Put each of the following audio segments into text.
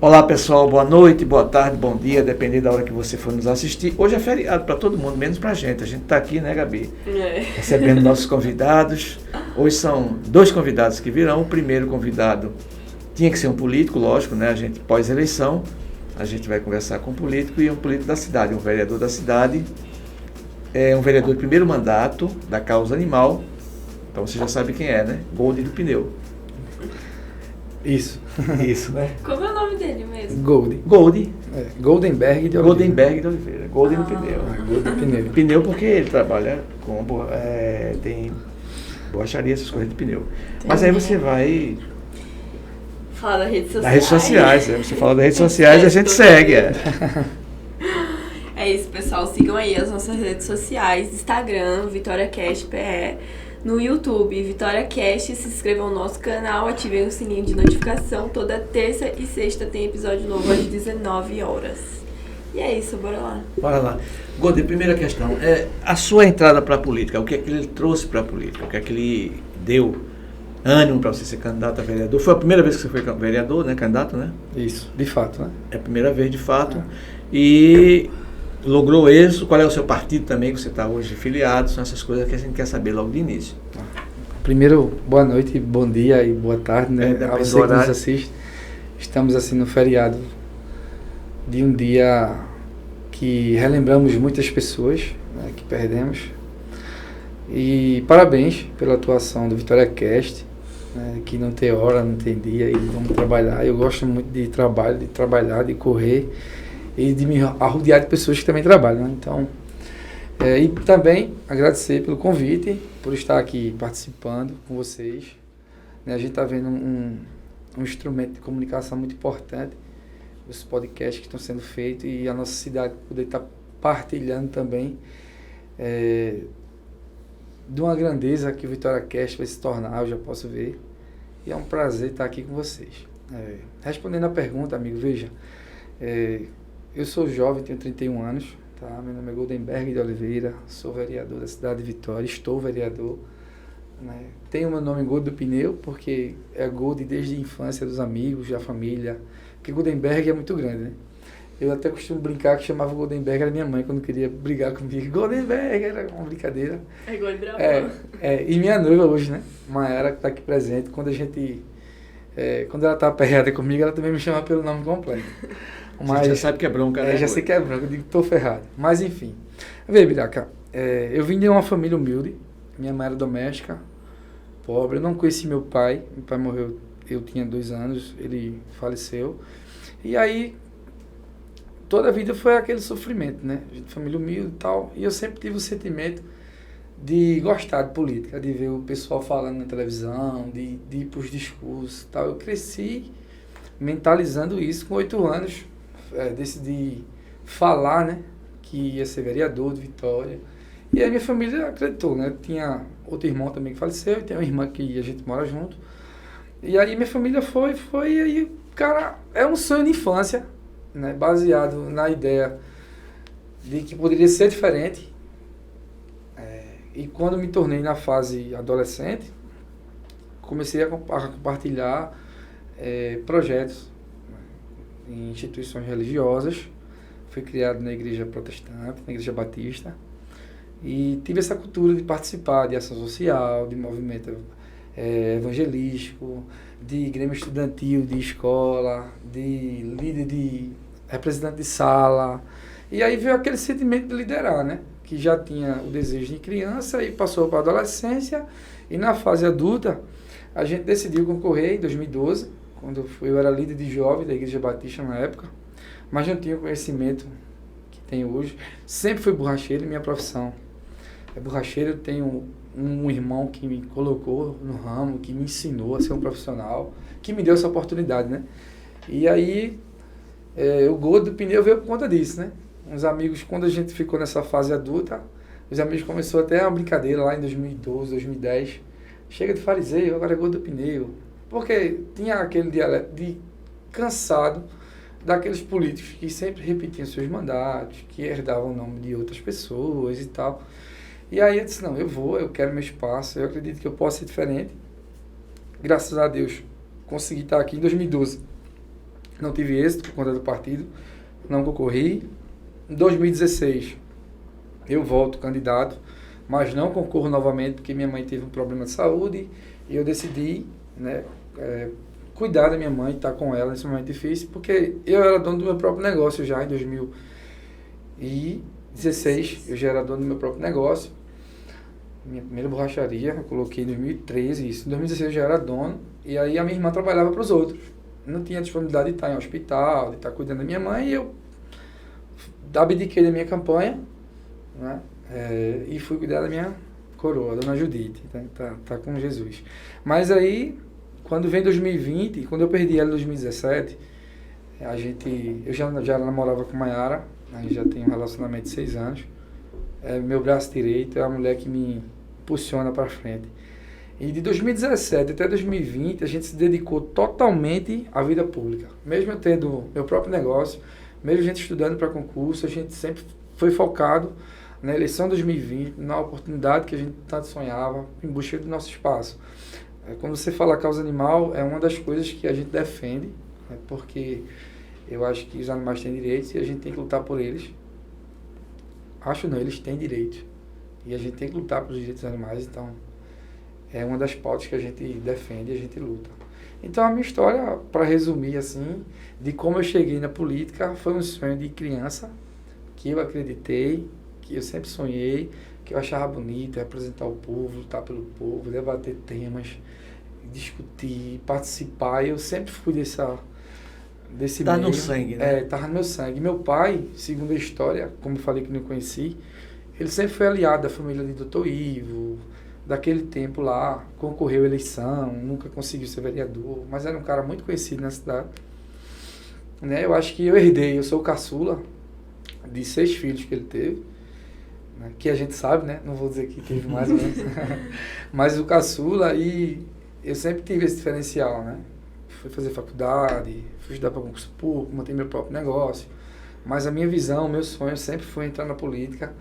Olá pessoal, boa noite, boa tarde, bom dia, dependendo da hora que você for nos assistir. Hoje é feriado para todo mundo, menos para a gente. A gente está aqui, né, Gabi? Recebendo nossos convidados. Hoje são 2 convidados que virão. O primeiro convidado tinha que ser um político, lógico, né? A gente pós-eleição, a gente vai conversar com um político e um político da cidade, um vereador da cidade. É um vereador de primeiro mandato da causa animal. Então você já sabe quem é, né? Gold do Pneu. Isso, né? Como é o nome dele mesmo? Gold. Goldenberg de Oliveira. Goldenberg de Oliveira. Gold do Pneu. Gold do Pneu. Pneu porque ele trabalha com tem borracharia, essas coisas de pneu. Mas aí você vai Fala das redes sociais. das redes sociais, né? Você fala das redes sociais e a gente segue. É isso, pessoal. Sigam aí as nossas redes sociais, Instagram, VitóriaCast.pe, no YouTube, VitóriaCast, se inscrevam no nosso canal, ativem o sininho de notificação. Toda terça e sexta tem episódio novo às 19 horas. E é isso, bora lá. Bora lá. Gold, primeira questão. A sua entrada para a política, o que é que ele trouxe para a política? O que é que ele deu ânimo para você ser candidato a vereador? Foi a primeira vez que você foi vereador, né? Candidato, né? Isso, de fato, né? É a primeira vez, de fato. E logrou êxito. Qual é o seu partido também que você está hoje filiado? São essas coisas que a gente quer saber logo de início. Primeiro, boa noite, bom dia e boa tarde, né? A você que nos assiste. Estamos assim no feriado de um dia que relembramos muitas pessoas, né, que perdemos. E parabéns pela atuação do VitóriaCast, né, que não tem hora, não tem dia, e vamos trabalhar. Eu gosto muito de trabalho, de trabalhar, de correr e de me arrodear de pessoas que também trabalham, né? Então, e também agradecer pelo convite, por estar aqui participando com vocês, né? A gente está vendo um instrumento de comunicação muito importante, os podcasts que estão sendo feitos, e a nossa cidade poder estar partilhando também de uma grandeza que o VitóriaCast vai se tornar, eu já posso ver, e é um prazer estar aqui com vocês. Respondendo a pergunta, amigo, veja, eu sou jovem, tenho 31 anos, tá? Meu nome é Goldenberg de Oliveira, sou vereador da cidade de Vitória, estou vereador, né? Tenho meu nome Gold do Pneu, porque é Gold desde a infância dos amigos, da família, porque Goldenberg é muito grande, né? Eu até costumo brincar que chamava Goldenberg, era minha mãe quando queria brigar comigo. Goldenberg, era uma brincadeira. É igual de Bravo. E minha noiva hoje, né? Mayara, que está aqui presente, quando ela está aperreada comigo, ela também me chama pelo nome completo. Mas você já sabe que é bronca, né? Já sei que é bronca, eu digo que estou ferrado. Mas enfim. Vê, Biraca, eu vim de uma família humilde, minha mãe era doméstica, pobre, eu não conheci meu pai morreu, eu tinha 2 anos, ele faleceu. E aí, toda a vida foi aquele sofrimento, né? Família humilde e tal. E eu sempre tive o sentimento de gostar de política, de ver o pessoal falando na televisão, de ir para os discursos e tal. Eu cresci mentalizando isso com 8 anos. Decidi falar, né? Que ia ser vereador de Vitória. E aí minha família acreditou, né? Tinha outro irmão também que faleceu, e tem uma irmã que a gente mora junto. E aí minha família foi, e aí, cara, é um sonho de infância, né, baseado na ideia de que poderia ser diferente. E quando me tornei na fase adolescente, comecei a compartilhar projetos, né, em instituições religiosas. Fui criado na igreja protestante, na igreja batista, e tive essa cultura de participar de ação social, de movimento evangelístico, de grêmio estudantil, de escola, de líder de representante de sala. E aí veio aquele sentimento de liderar, né? Que já tinha o desejo de criança e passou para a adolescência. E na fase adulta, a gente decidiu concorrer em 2012, quando eu era líder de jovem da Igreja Batista na época, mas não tinha o conhecimento que tenho hoje. Sempre fui borracheiro, minha profissão é borracheiro. Eu tenho um irmão que me colocou no ramo, que me ensinou a ser um profissional, que me deu essa oportunidade, né? E aí, o Gold do Pneu veio por conta disso, né? Uns amigos, quando a gente ficou nessa fase adulta, os amigos começaram até uma brincadeira lá em 2012, 2010. Chega de fariseu, agora é Gold do Pneu. Porque tinha aquele dialeto de cansado daqueles políticos que sempre repetiam seus mandatos, que herdavam o nome de outras pessoas e tal. E aí eu disse, não, eu quero meu espaço, eu acredito que eu posso ser diferente. Graças a Deus, consegui estar aqui em 2012. não tive êxito por conta do partido, não concorri. Em 2016, eu volto candidato, mas não concorro novamente porque minha mãe teve um problema de saúde e eu decidi, né, cuidar da minha mãe, estar com ela nesse momento difícil, porque eu era dono do meu próprio negócio já em 2016, eu já era dono do meu próprio negócio. Minha primeira borracharia, eu coloquei em 2013, isso. Em 2016 eu já era dono, e aí a minha irmã trabalhava para os outros. Não tinha disponibilidade de estar em hospital, de estar cuidando da minha mãe, e eu abdiquei da minha campanha, né? E fui cuidar da minha coroa, Dona Judite, tá com Jesus. Mas aí, quando vem 2020, quando eu perdi ela em 2017, eu já namorava com Maiara, a gente já tem um relacionamento de 6 anos. Meu braço direito é a mulher que me impulsiona para frente. E de 2017 até 2020, a gente se dedicou totalmente à vida pública. Mesmo eu tendo meu próprio negócio, mesmo a gente estudando para concurso, a gente sempre foi focado na eleição 2020, na oportunidade que a gente tanto sonhava, em busca do nosso espaço. Quando você fala causa animal, é uma das coisas que a gente defende, né, porque eu acho que os animais têm direitos e a gente tem que lutar por eles. Acho não, eles têm direitos. E a gente tem que lutar pelos direitos dos animais, então é uma das pautas que a gente defende e a gente luta. Então a minha história, para resumir assim, de como eu cheguei na política, foi um sonho de criança, que eu acreditei, que eu sempre sonhei, que eu achava bonito, representar o povo, lutar pelo povo, debater temas, discutir, participar. Eu sempre fui desse tá meio. No sangue, né? Tava no meu sangue. Meu pai, segundo a história, como eu falei que não conheci, ele sempre foi aliado da família de Dr. Ivo, daquele tempo lá, concorreu à eleição, nunca conseguiu ser vereador, mas era um cara muito conhecido na cidade. Né? Eu acho que eu sou o caçula de 6 filhos que ele teve, né? Que a gente sabe, né? Não vou dizer que teve mais ou menos, mas o caçula, e eu sempre tive esse diferencial, né? Fui fazer faculdade, fui estudar para concurso público, montei meu próprio negócio, mas a minha visão, meu sonho sempre foi entrar na política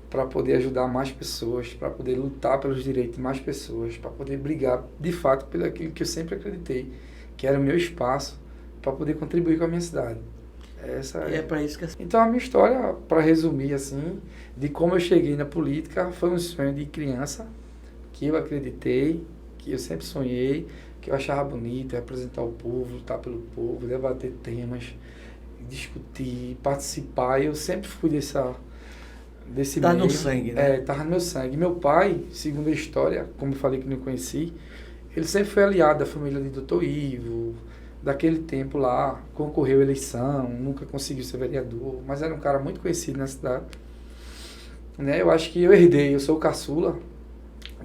para poder ajudar mais pessoas, para poder lutar pelos direitos de mais pessoas, para poder brigar de fato pelo aquilo que eu sempre acreditei, que era o meu espaço, para poder contribuir com a minha cidade. É para isso que... Então a minha história, para resumir assim, de como eu cheguei na política, foi um sonho de criança, que eu acreditei, que eu sempre sonhei, que eu achava bonito, representar o povo, lutar pelo povo, debater temas, discutir, participar. Eu sempre fui desse tá meio. No sangue, né? Tava no meu sangue. Meu pai, segundo a história, como eu falei que não conheci, ele sempre foi aliado da família de Dr. Ivo, daquele tempo lá, concorreu à eleição, nunca conseguiu ser vereador, mas era um cara muito conhecido na cidade. Né? Eu acho que eu sou o caçula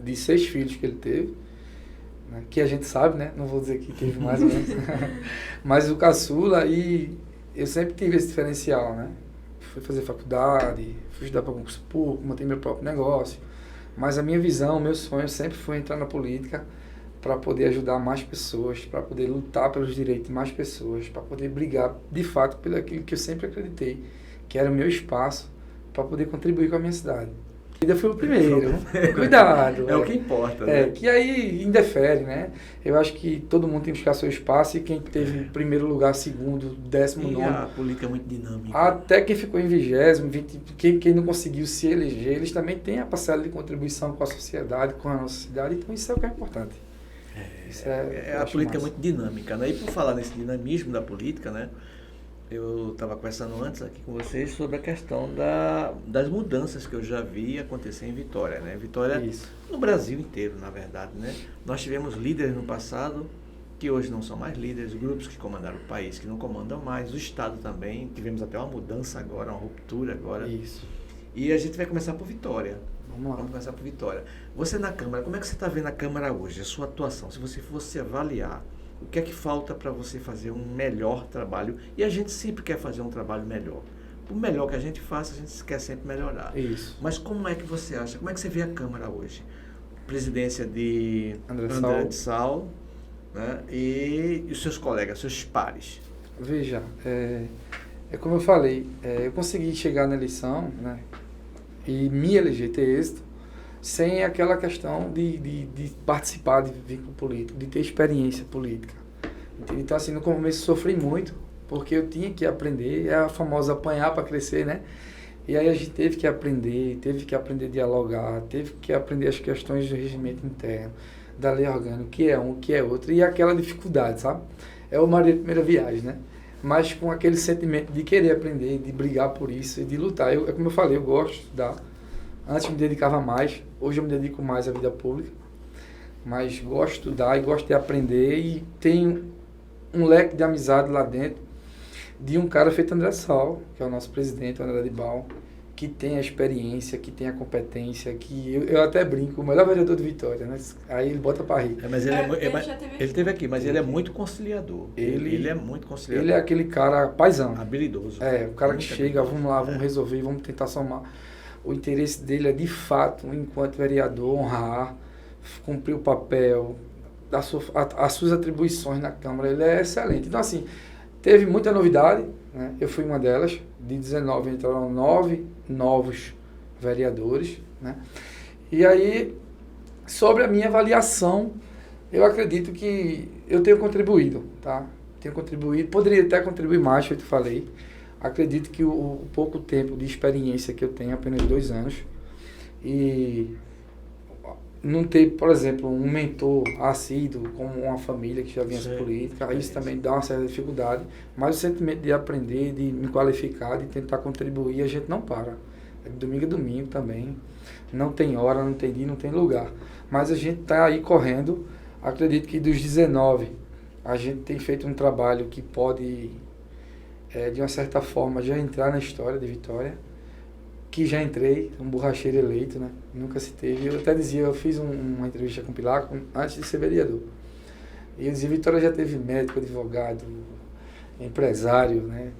de 6 filhos que ele teve, né? Que a gente sabe, né? Não vou dizer que teve mais ou menos, mas o caçula, e eu sempre tive esse diferencial, né? Fui fazer faculdade, fui estudar para concurso público, montei meu próprio negócio, mas a minha visão, meu sonho sempre foi entrar na política para poder ajudar mais pessoas, para poder lutar pelos direitos de mais pessoas, para poder brigar de fato pelo aquilo que eu sempre acreditei, que era o meu espaço, para poder contribuir com a minha cidade. Ainda fui o primeiro, cuidado. É o que importa, né? Que aí indefere, né? Eu acho que todo mundo tem que buscar seu espaço, e quem teve em primeiro lugar, segundo, 19º... A política é muito dinâmica. Até quem ficou em 20º, quem não conseguiu se eleger, eles também têm a parcela de contribuição com a sociedade, com a nossa cidade, então isso é o que é importante. A política é muito dinâmica, né? E por falar nesse dinamismo da política, né? Eu estava conversando antes aqui com vocês sobre a questão das mudanças que eu já vi acontecer em Vitória, né? Vitória, Isso. No Brasil inteiro, na verdade, né? Nós tivemos líderes no passado que hoje não são mais líderes, grupos que comandaram o país que não comandam mais, o Estado também, tivemos até uma mudança agora, uma ruptura agora. Isso. E a gente vai começar por Vitória. Vamos começar por Vitória. Você na Câmara, como é que você está vendo a Câmara hoje, a sua atuação? Se você fosse avaliar, o que é que falta para você fazer um melhor trabalho? E a gente sempre quer fazer um trabalho melhor. Por melhor que a gente faça, a gente quer sempre melhorar. Isso. Mas como é que você acha? Como é que você vê a Câmara hoje? Presidência de André de Sal, né? E os seus colegas, seus pares? Veja, como eu falei, eu consegui chegar na eleição, né? E me eleger, ter êxito, sem aquela questão de participar de vínculo político, de ter experiência política. Então, assim, no começo sofri muito, porque eu tinha que aprender, é a famosa apanhar para crescer, né? E aí a gente teve que aprender a dialogar, teve que aprender as questões do regimento interno, da lei orgânica, o que é um, o que é outro, e aquela dificuldade, sabe? É o marido de primeira viagem, né? Mas com aquele sentimento de querer aprender, de brigar por isso e de lutar. É como eu falei, eu gosto de estudar. Antes me dedicava mais, hoje eu me dedico mais à vida pública, mas gosto de estudar e gosto de aprender e tenho um leque de amizade lá dentro de um cara feito André Sal, que é o nosso presidente, o André de Bal, que tem a experiência, que tem a competência, que eu até brinco, o melhor vereador de Vitória, né? Aí ele bota para rir. Mas ele teve aqui, mas ele é muito conciliador. Ele é muito conciliador. Ele é aquele cara paizão. Habilidoso. O cara que chega, vamos lá, vamos resolver, vamos tentar somar. O interesse dele é, de fato, enquanto vereador, honrar, cumprir o papel, as suas atribuições na Câmara. Ele é excelente. Então, assim, teve muita novidade, né? Eu fui uma delas. De 19 entraram 9 novos vereadores, né? E aí, sobre a minha avaliação, eu acredito que eu tenho contribuído, tá? Tenho contribuído, poderia até contribuir mais, eu te falei. Acredito que o pouco tempo de experiência que eu tenho, apenas 2 anos, e não ter, por exemplo, um mentor assíduo, como uma família que já vinha de política, isso também dá uma certa dificuldade, mas o sentimento de aprender, de me qualificar, de tentar contribuir, a gente não para. É de domingo a domingo também, não tem hora, não tem dia, não tem lugar. Mas a gente está aí correndo, acredito que dos 19, a gente tem feito um trabalho que pode, de uma certa forma, já entrar na história de Vitória, que já entrei, um borracheiro eleito, né? Nunca se teve. Eu até dizia, eu fiz uma entrevista com o Pilar antes de ser vereador. E eu dizia, Vitória já teve médico, advogado, empresário, né?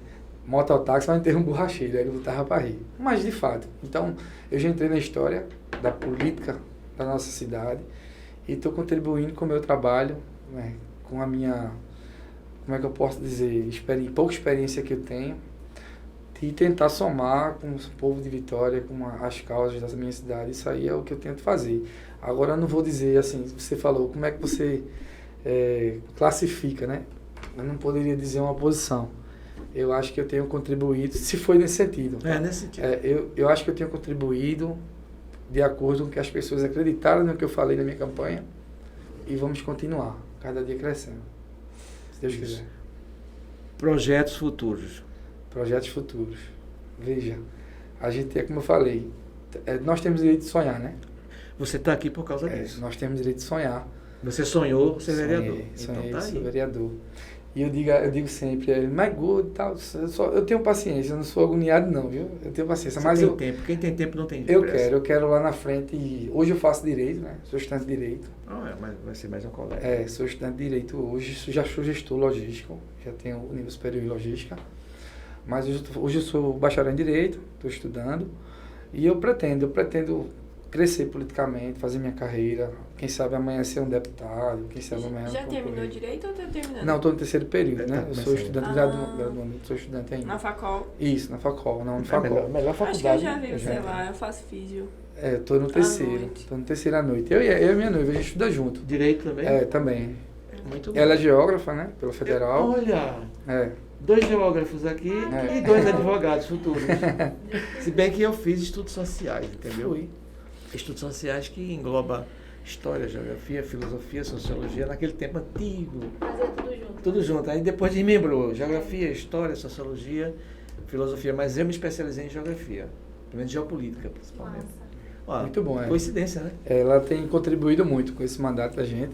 Mototáxi, mas não teve um borracheiro, aí ele botava para rir. Mas, de fato, então, eu já entrei na história da política da nossa cidade e estou contribuindo com o meu trabalho, né? Com a minha, como é que eu posso dizer, pouca experiência que eu tenho, e tentar somar com o povo de Vitória, com as causas da minha cidade. Isso aí é o que eu tento fazer. Agora, eu não vou dizer assim, você falou, como é que você classifica, né? Eu não poderia dizer uma posição. Eu acho que eu tenho contribuído, se foi nesse sentido. Nesse sentido. Eu acho que eu tenho contribuído de acordo com que as pessoas acreditaram no que eu falei na minha campanha e vamos continuar, cada dia crescendo, se Deus quiser. Projetos futuros. Projetos futuros. Veja, a gente como eu falei, nós temos direito de sonhar, né? Você está aqui por causa disso. Nós temos direito de sonhar. Você sonhou ser vereador. Sonhei, então tá ser aí. vereador. E eu digo sempre, my good, tal, eu tenho paciência, eu não sou agoniado não, viu? Eu tenho paciência. Você mas tem tempo. Quem tem tempo não tem eu quero lá na frente. E hoje eu faço direito, né? Sou estudante de direito. Mas vai ser mais um colega. Sou estudante de direito hoje, já sou gestor logístico, já tenho o nível superior em logística. Mas hoje eu sou bacharel em Direito, estou estudando, e eu pretendo crescer politicamente, fazer minha carreira, quem sabe amanhã ser um deputado, quem sabe amanhã... Já terminou Direito ou está terminando? Não, estou no 3º período, né? Eu sou estudante graduando, sou estudante ainda. Na Facol? Isso, na Facol, na Unifacol. Melhor faculdade. Acho que eu já vi você lá, eu faço físio. Estou no 3º, estou no 3º à noite. Eu e a minha noiva, a gente estuda junto. Direito também? Também. Muito bom. Ela é geógrafa, né? Pela Federal. Olha! 2 geógrafos aqui e 2 advogados futuros. Se bem que eu fiz estudos sociais, entendeu? Estudos sociais que engloba história, geografia, filosofia, sociologia, naquele tempo antigo. Fazia tudo junto. Tudo junto. Aí depois desmembrou geografia, história, sociologia, filosofia, mas eu me especializei em geografia, pelo menos geopolítica, principalmente. Muito bom, Coincidência, né? Ela tem contribuído muito com esse mandato da gente.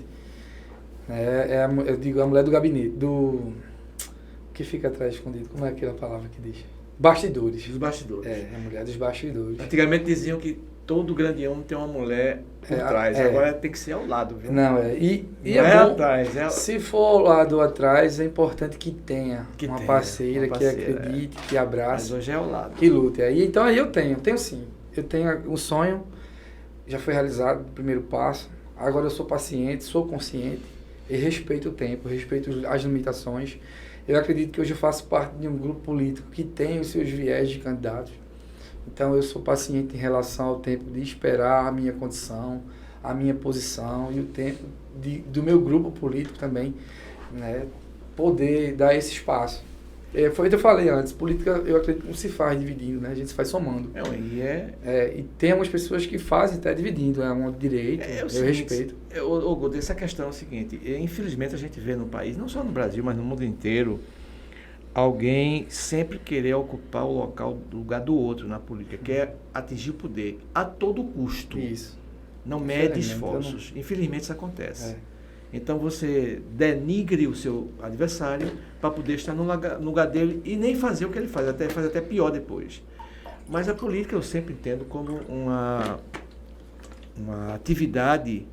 Eu digo, a mulher do gabinete, que fica atrás escondido, como é aquela palavra que diz? Bastidores. Dos bastidores. A mulher dos bastidores. Antigamente diziam que todo grande homem tem uma mulher por trás, agora tem que ser ao lado, viu? Não, e não é bom, atrás. Se for ao lado atrás, é importante que tenha uma parceira que acredite, que abrace. Mas hoje é ao lado. Que lute. Então aí eu tenho sim. Eu tenho um sonho, já foi realizado, o primeiro passo. Agora eu sou paciente, sou consciente e respeito o tempo, respeito as limitações. Eu acredito que hoje eu faço parte de um grupo político que tem os seus viés de candidatos. Então eu sou paciente em relação ao tempo de esperar a minha condição, a minha posição e o tempo do meu grupo político também, né, poder dar esse espaço. Foi o que eu falei antes, política eu acredito que não se faz dividindo, né? A gente se faz somando. E tem algumas pessoas que fazem até dividindo, é um direito, eu respeito. Guto, essa questão é o seguinte, infelizmente a gente vê no país, não só no Brasil, mas no mundo inteiro, alguém sempre querer ocupar o lugar do outro na política, quer atingir o poder a todo custo. Isso. Não mede esforços. Infelizmente isso acontece. Então você denigre o seu adversário para poder estar no lugar dele e nem fazer o que ele faz, faz até pior depois. Mas a política eu sempre entendo como uma atividade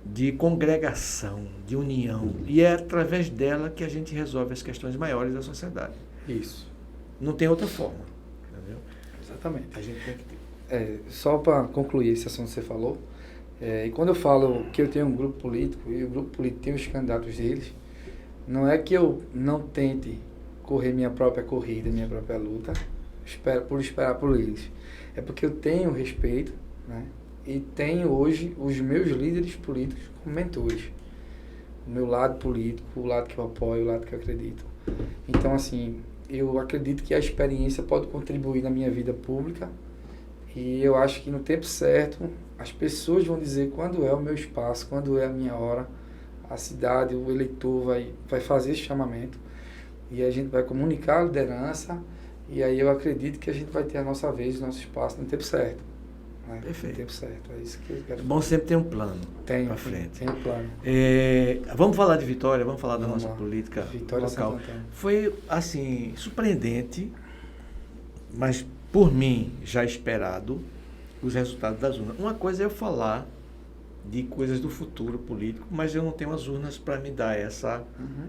de congregação, de união. E é através dela que a gente resolve as questões maiores da sociedade. Isso. Não tem outra forma. Entendeu? Exatamente. A gente tem que ter. Só para concluir esse assunto que você falou, e quando eu falo que eu tenho um grupo político e o grupo político tem os candidatos deles, não é que eu não tente correr minha própria corrida, minha própria luta, esperar por eles. É porque eu tenho respeito, né? E tenho hoje os meus líderes políticos como mentores. O meu lado político, o lado que eu apoio, o lado que eu acredito. Então, assim, eu acredito que a experiência pode contribuir na minha vida pública. E eu acho que no tempo certo, as pessoas vão dizer quando é o meu espaço, quando é a minha hora. A cidade, o eleitor vai fazer esse chamamento. E a gente vai comunicar a liderança. E aí eu acredito que a gente vai ter a nossa vez, o nosso espaço no tempo certo. Perfeito. No tempo certo. É isso que eu quero. É bom sempre ter um plano para frente. Tem um plano. Vamos falar de Vitória, vamos falar da nossa política Vitória local. Foi, assim, surpreendente, mas por mim já esperado, os resultados das urnas. Uma coisa é eu falar de coisas do futuro político, mas eu não tenho as urnas para me dar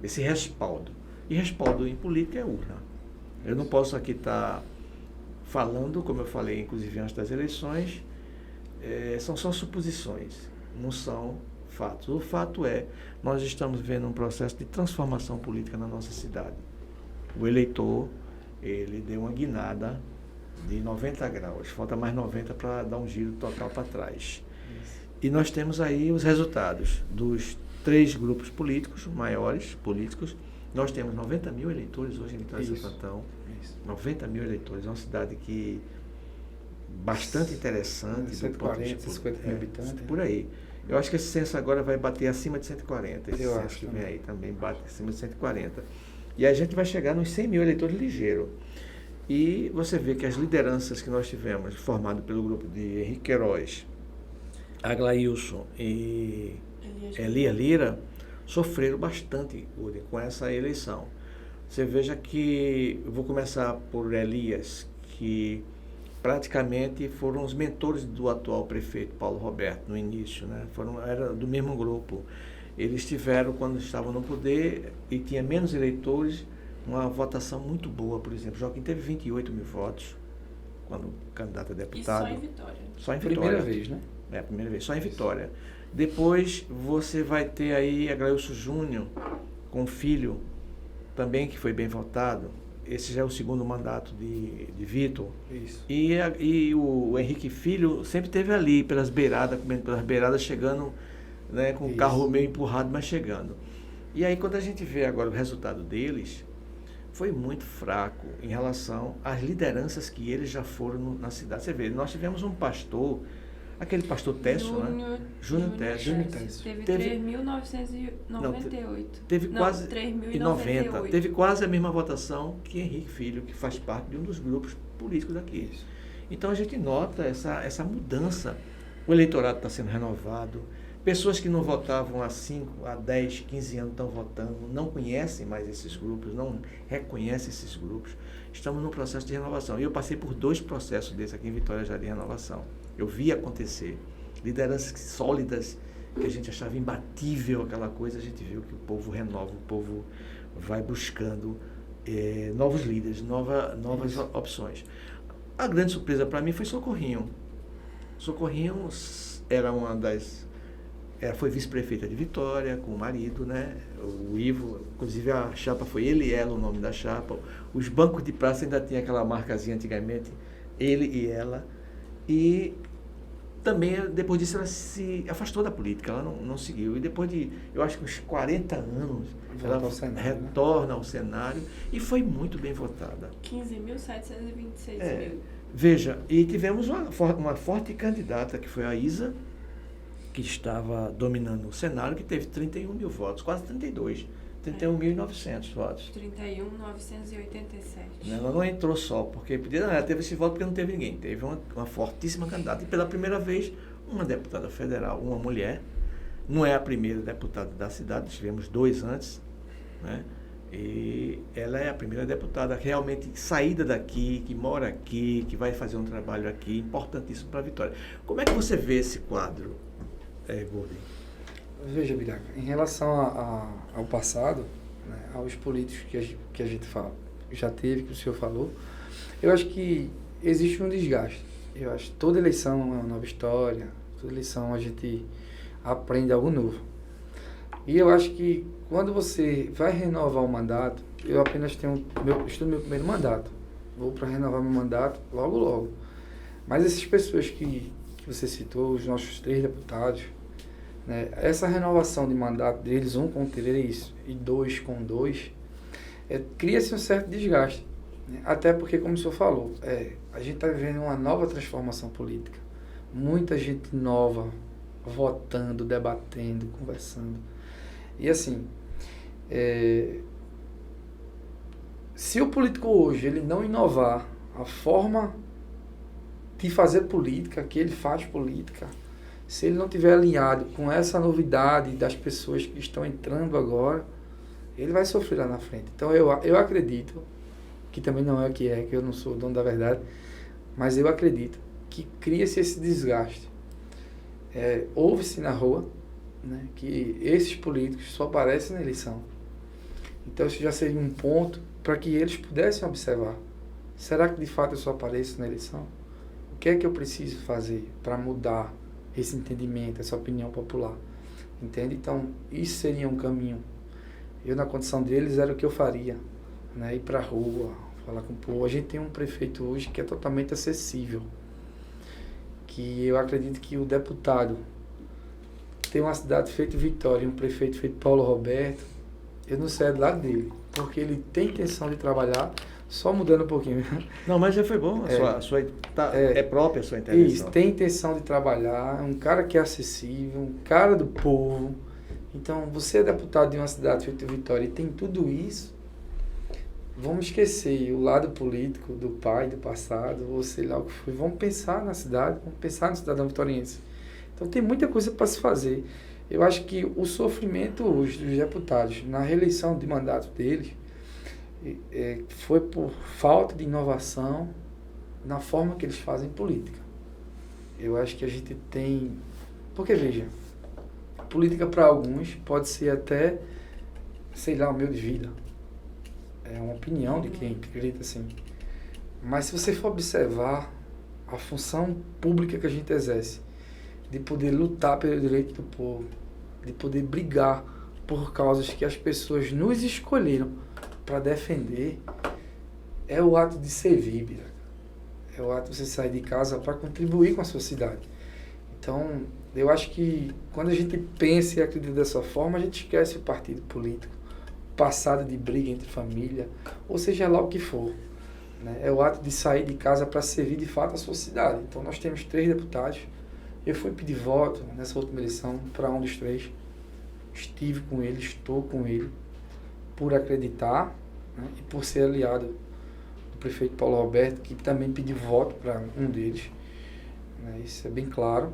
esse respaldo. E respaldo em política é urna. Eu não posso aqui estar falando, como eu falei, inclusive antes das eleições, são só suposições, não são fatos. O fato é, nós estamos vendo um processo de transformação política na nossa cidade. O eleitor, ele deu uma guinada de 90 graus, falta mais 90 para dar um giro total para trás. E nós temos aí os resultados dos 3 grupos políticos, maiores políticos. Nós temos 90 mil eleitores hoje em Vitória de Santo Antão. 90 mil eleitores, é uma cidade que bastante interessante. 140, 150 mil habitantes. Por aí. Eu acho que esse censo agora vai bater acima de 140. Esse eu censo acho que também. vem aí também bate acima de 140. E a gente vai chegar nos 100 mil eleitores ligeiro. E você vê que as lideranças que nós tivemos, formado pelo grupo de Henrique Queiroz, Aglailson e Elia Lira, sofreram bastante com essa eleição. Você veja que, eu vou começar por Elias, que praticamente foram os mentores do atual prefeito Paulo Roberto no início, né? Era do mesmo grupo. Eles tiveram, quando estavam no poder e tinha menos eleitores, uma votação muito boa. Por exemplo, Joaquim teve 28 mil votos quando candidato a deputado. E só em Vitória. Só em Vitória. Primeira vez, né? Primeira vez, só em Vitória. Depois você vai ter aí Aglailson Júnior com o filho, também que foi bem votado. Esse já é o segundo mandato de Vitor. Isso. E o Henrique Filho sempre esteve ali, pelas beiradas, comendo pelas beiradas, chegando, né, com o carro meio empurrado, mas chegando. E aí quando a gente vê agora o resultado deles, foi muito fraco em relação às lideranças que eles já foram na cidade. Você vê, nós tivemos um pastor, aquele pastor Técio, né? Júnior Técio. Teve 3.998. Teve quase 3.090. Teve quase a mesma votação que Henrique Filho, que faz parte de um dos grupos políticos daqui. Isso. Então a gente nota essa mudança. O eleitorado está sendo renovado. Pessoas que não votavam há 5, há 10, 15 anos estão votando, não conhecem mais esses grupos, não reconhecem esses grupos. Estamos num processo de renovação. E eu passei por 2 processos desses aqui em Vitória já de renovação. Eu vi acontecer. Lideranças sólidas, que a gente achava imbatível aquela coisa, a gente viu que o povo renova, o povo vai buscando novos líderes, novas opções. A grande surpresa para mim foi Socorrinho. Socorrinho era uma das... foi vice-prefeita de Vitória, com o marido, né? O Ivo, inclusive a chapa foi ele e ela, o nome da chapa. Os bancos de praça ainda tinha aquela marcazinha antigamente, ele e ela. E também, depois disso, ela se afastou da política, ela não seguiu. E depois de, eu acho que uns 40 anos, ela retorna ao cenário e foi muito bem votada. 15.726 mil. Veja, e tivemos uma forte candidata, que foi a Isa, que estava dominando o cenário, que teve 31 mil votos, quase 32. 31.900 votos. 31.987. Ela não entrou só, porque ela teve esse voto porque não teve ninguém. Teve uma fortíssima candidata. E pela primeira vez, uma deputada federal, uma mulher. Não é a primeira deputada da cidade, tivemos 2 antes, né? E ela é a primeira deputada realmente saída daqui, que mora aqui, que vai fazer um trabalho aqui, importantíssimo para a Vitória. Como é que você vê esse quadro, Gordon? Veja, Biraca, em relação ao passado, né, aos políticos que a gente já teve, que o senhor falou, eu acho que existe um desgaste. Eu acho que toda eleição é uma nova história, toda eleição a gente aprende algo novo. E eu acho que quando você vai renovar o mandato, eu apenas estou no meu primeiro mandato, vou para renovar meu mandato logo. Mas essas pessoas que você citou, os nossos 3 deputados, né, essa renovação de mandato deles, 1 com 3 e 2 com 2, cria-se um certo desgaste. Né? Até porque, como o senhor falou, a gente está vivendo uma nova transformação política. Muita gente nova votando, debatendo, conversando. E assim, se o político hoje ele não inovar a forma de fazer política, que ele faz política, se ele não tiver alinhado com essa novidade das pessoas que estão entrando agora, ele vai sofrer lá na frente. Então eu acredito, que também não é o que eu não sou o dono da verdade, mas eu acredito que cria-se esse desgaste. Ouve-se na rua, né, que esses políticos só aparecem na eleição. Então isso já seria um ponto para que eles pudessem observar. Será que de fato eu só apareço na eleição? O que é que eu preciso fazer para mudar esse entendimento, essa opinião popular? Entende? Então isso seria um caminho. Eu, na condição deles, era o que eu faria, né? Ir para a rua, falar com o povo. A gente tem um prefeito hoje que é totalmente acessível, que eu acredito que o deputado tem uma cidade feita Vitória e um prefeito feito Paulo Roberto, eu não saio do lado dele, porque ele tem intenção de trabalhar, só mudando um pouquinho. Não, mas já foi bom, é própria a sua intervenção. Isso, tem intenção de trabalhar, é um cara que é acessível, um cara do povo. Então, você é deputado de uma cidade feita Vitória e tem tudo isso, vamos esquecer o lado político do pai, do passado, ou sei lá o que foi. Vamos pensar na cidade, vamos pensar no cidadão vitoriense. Então tem muita coisa para se fazer. Eu acho que o sofrimento hoje dos deputados na reeleição de mandato deles foi por falta de inovação na forma que eles fazem política. Eu acho que a gente tem... Porque, veja, política para alguns pode ser até, sei lá, o meio de vida. É uma opinião de quem acredita assim. Mas se você for observar a função pública que a gente exerce, de poder lutar pelo direito do povo, de poder brigar por causas que as pessoas nos escolheram para defender, é o ato de servir, Biraca. É o ato de você sair de casa para contribuir com a sua cidade. Então, eu acho que quando a gente pensa e acredita dessa forma, a gente esquece o partido político, passado de briga entre família, ou seja lá o que for. Né? É o ato de sair de casa para servir de fato a sua cidade. Então nós temos 3 deputados. Eu fui pedir voto nessa última eleição para um dos 3. Estive com ele, estou com ele, por acreditar, né? E por ser aliado do prefeito Paulo Roberto, que também pediu voto para um deles. Né? Isso é bem claro.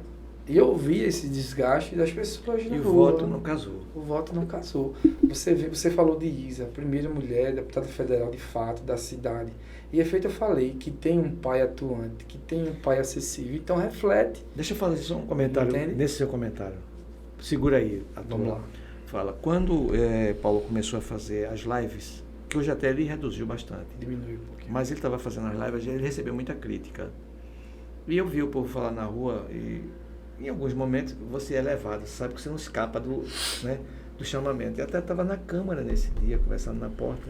E eu vi esse desgaste das pessoas na rua. E o voto não casou. O voto não casou. Você falou de Isa, primeira mulher deputada federal de fato da cidade. E efeito eu falei que tem um pai atuante, que tem um pai acessível. Então reflete. Deixa eu fazer só um comentário. Entende? Nesse seu comentário. Segura aí. Vamos lá. Fala. Quando Paulo começou a fazer as lives, que hoje até ele reduziu bastante. Diminuiu um pouquinho. Mas ele estava fazendo as lives, ele recebeu muita crítica. E eu vi o povo falar na rua e... Em alguns momentos você é levado, sabe que você não escapa do chamamento. Eu até estava na Câmara nesse dia, conversando na porta,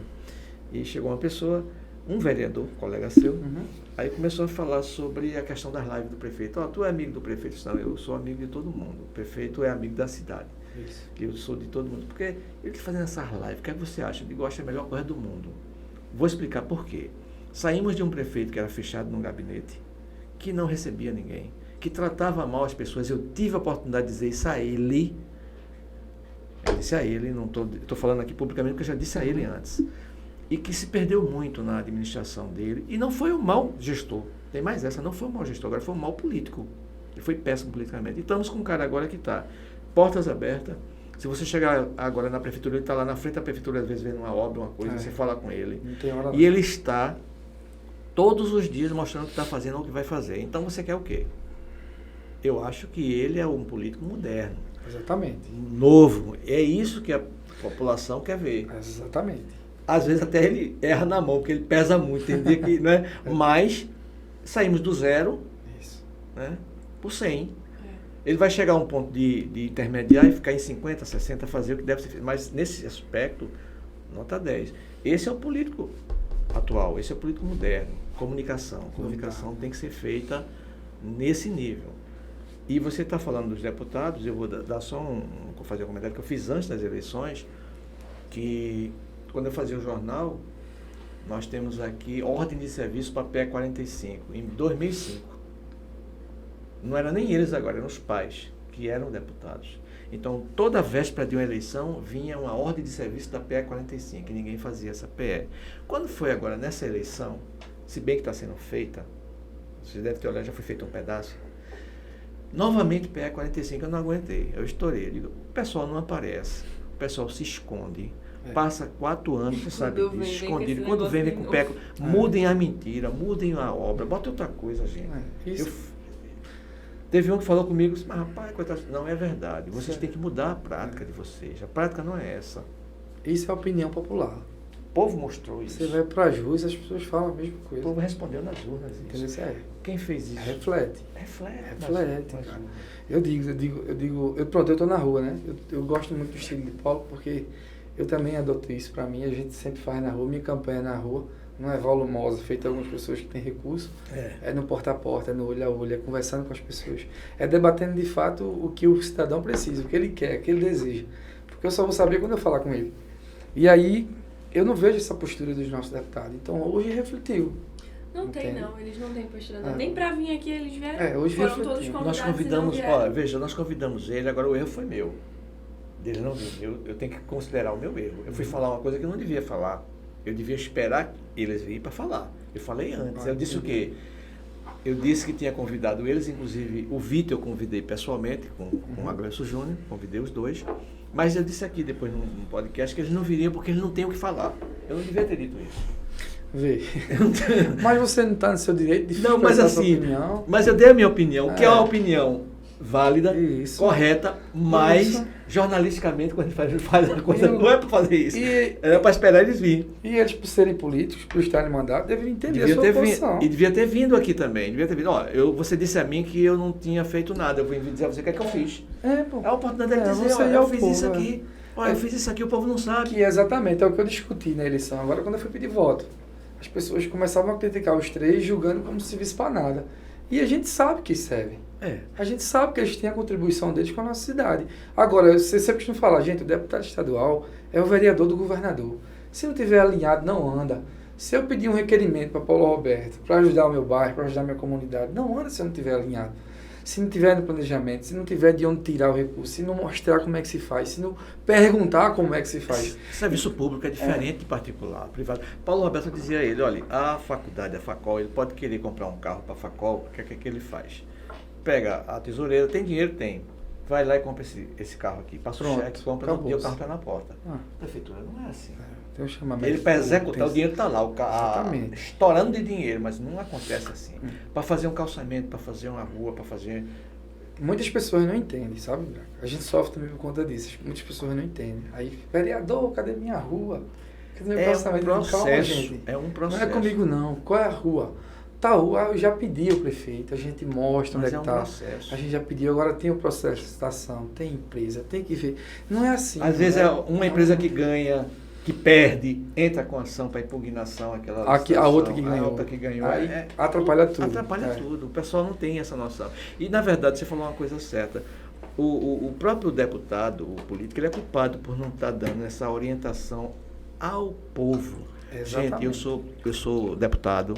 e chegou uma pessoa, um vereador, colega seu, aí começou a falar sobre a questão das lives do prefeito. Tu é amigo do prefeito? Não, eu sou amigo de todo mundo. O prefeito é amigo da cidade. Isso. Eu sou de todo mundo. Porque ele está fazendo essas lives, o que é que você acha? Eu digo, eu acho a melhor coisa do mundo. Vou explicar por quê. Saímos de um prefeito que era fechado num gabinete, que não recebia ninguém, que tratava mal as pessoas. Eu tive a oportunidade de dizer isso a ele. Eu disse a ele, não estou falando aqui publicamente porque eu já disse a ele antes. E que se perdeu muito na administração dele. E não foi um mau gestor. Tem mais essa, não foi um mau gestor, agora foi um mau político. Ele foi péssimo politicamente. E estamos com um cara agora que está portas abertas. Se você chegar agora na prefeitura, ele está lá na frente da prefeitura, às vezes vendo uma obra, uma coisa, você fala com ele. Não tem hora e ele está todos os dias mostrando o que está fazendo ou o que vai fazer. Então você quer o quê? Eu acho que ele é um político moderno. Exatamente. Novo. É isso que a população quer ver. Exatamente. Às vezes até ele erra na mão, porque ele pesa muito, tem dia que, né? Mas saímos do 0, né, por 100. Ele vai chegar a um ponto de intermediar e ficar em 50, 60, fazer o que deve ser feito. Mas nesse aspecto, nota 10. Esse é o político atual, esse é o político moderno. Comunicação. Comunicação tem que ser feita nesse nível. E você está falando dos deputados, eu vou dar só vou fazer um comentário que eu fiz antes das eleições, que quando eu fazia o jornal, nós temos aqui ordem de serviço para a PE 45, em 2005. Não era nem eles agora, eram os pais, que eram deputados. Então, toda véspera de uma eleição, vinha uma ordem de serviço da PE 45, e ninguém fazia essa PE. Quando foi agora nessa eleição, se bem que está sendo feita, vocês devem ter olhado, já foi feito um pedaço, novamente PE 45, eu não aguentei, eu estourei. Eu digo, o pessoal não aparece, o pessoal se esconde, passa 4 anos, você sabe disso, escondido. Quando vem com o PE, mudem a mentira, mudem a obra, bota outra coisa, gente. Teve um que falou comigo, mas rapaz, coitado, não é verdade, vocês têm que mudar a prática de vocês, a prática não é essa. Isso é a opinião popular. O povo mostrou isso. Você vai para as ruas, as pessoas falam a mesma coisa. O povo respondeu nas urnas isso. Quem fez isso? Reflete. Reflete. Cara. Eu digo, pronto, eu estou na rua, né? Eu gosto muito do estilo de Paulo, porque eu também adoto isso para mim, a gente sempre faz na rua, minha campanha na rua, não é volumosa, feita algumas pessoas que têm recurso, é no porta a porta, é no olho a olho, é conversando com as pessoas, é debatendo de fato o que o cidadão precisa, o que ele quer, o que ele deseja, porque eu só vou saber quando eu falar com ele. E aí, eu não vejo essa postura dos nossos deputados, então hoje refletiu. Não tem, não. Eles não têm postura, não. Nem pra vir aqui eles vieram. Hoje foram todos convidados. Nós convidamos ele, agora o erro foi meu. Dele não vir. Eu tenho que considerar o meu erro. Eu fui falar uma coisa que eu não devia falar. Eu devia esperar eles virem para falar. Eu falei antes. Eu disse o quê? Eu disse que tinha convidado eles, inclusive o Vitor eu convidei pessoalmente, com o Aglesso Júnior, convidei os dois. Mas eu disse aqui depois num podcast que eles não viriam porque eles não têm o que falar. Eu não devia ter dito isso. Vê. Mas você não está no seu direito de não, mas assim, opinião. Mas eu dei a minha opinião, que é uma opinião válida, correta, mas jornalisticamente, quando a gente faz a coisa, não é para fazer isso. Era para esperar eles virem. E eles, por serem políticos, por estarem mandados, deveriam entender a sua posição. E devia ter vindo aqui também. Devia ter vindo. Você disse a mim que eu não tinha feito nada. Eu vou dizer a você o que é que eu fiz. É a oportunidade de dizer, eu fiz isso aqui. Eu fiz isso aqui, o povo não sabe. Que exatamente, é o que eu discuti na eleição. Agora, quando eu fui pedir voto, as pessoas começavam a criticar os três, julgando como se servisse para nada. E a gente sabe que serve. A gente sabe que eles têm a contribuição deles com a nossa cidade. Agora, você sempre costuma falar, gente, o deputado estadual é o vereador do governador. Se não tiver alinhado, não anda. Se eu pedir um requerimento para Paulo Roberto, para ajudar o meu bairro, para ajudar a minha comunidade, não anda se eu não tiver alinhado. Se não tiver no planejamento, se não tiver de onde tirar o recurso, se não mostrar como é que se faz, se não perguntar como é que se faz. Serviço público é diferente de particular, privado. Paulo Roberto dizia a ele, olha, a faculdade, a Facol, ele pode querer comprar um carro para a Facol, o que ele faz? Pega a tesoureira, tem dinheiro? Tem. Vai lá e compra esse carro aqui. Passa o cheque, compra, no dia o carro está na porta. A prefeitura não é assim. Tem um chamamento. Ele para executar, o dinheiro está lá, o carro estourando de dinheiro, mas não acontece assim. Para fazer um calçamento, para fazer uma rua, para fazer... Muitas pessoas não entendem, sabe? A gente sofre também por conta disso. Muitas pessoas não entendem. Aí, vereador, cadê minha rua? Cadê meu calçamento? Calma, gente. É um processo. Não é comigo não. Qual é a rua? Tá, eu já pedi ao prefeito, a gente mostra onde é que tá. Processo. A gente já pediu, agora tem o processo de licitação, tem empresa, tem que ver. Não é assim. Às vezes é uma empresa que ganha que perde, entra com ação para impugnação, aquela Aqui, a outra que ganhou. A outra que ganhou. Aí atrapalha tudo. Atrapalha tudo. O pessoal não tem essa noção. E, na verdade, você falou uma coisa certa. O próprio deputado, o político, ele é culpado por não estar dando essa orientação ao povo. Exatamente. Gente, eu sou deputado,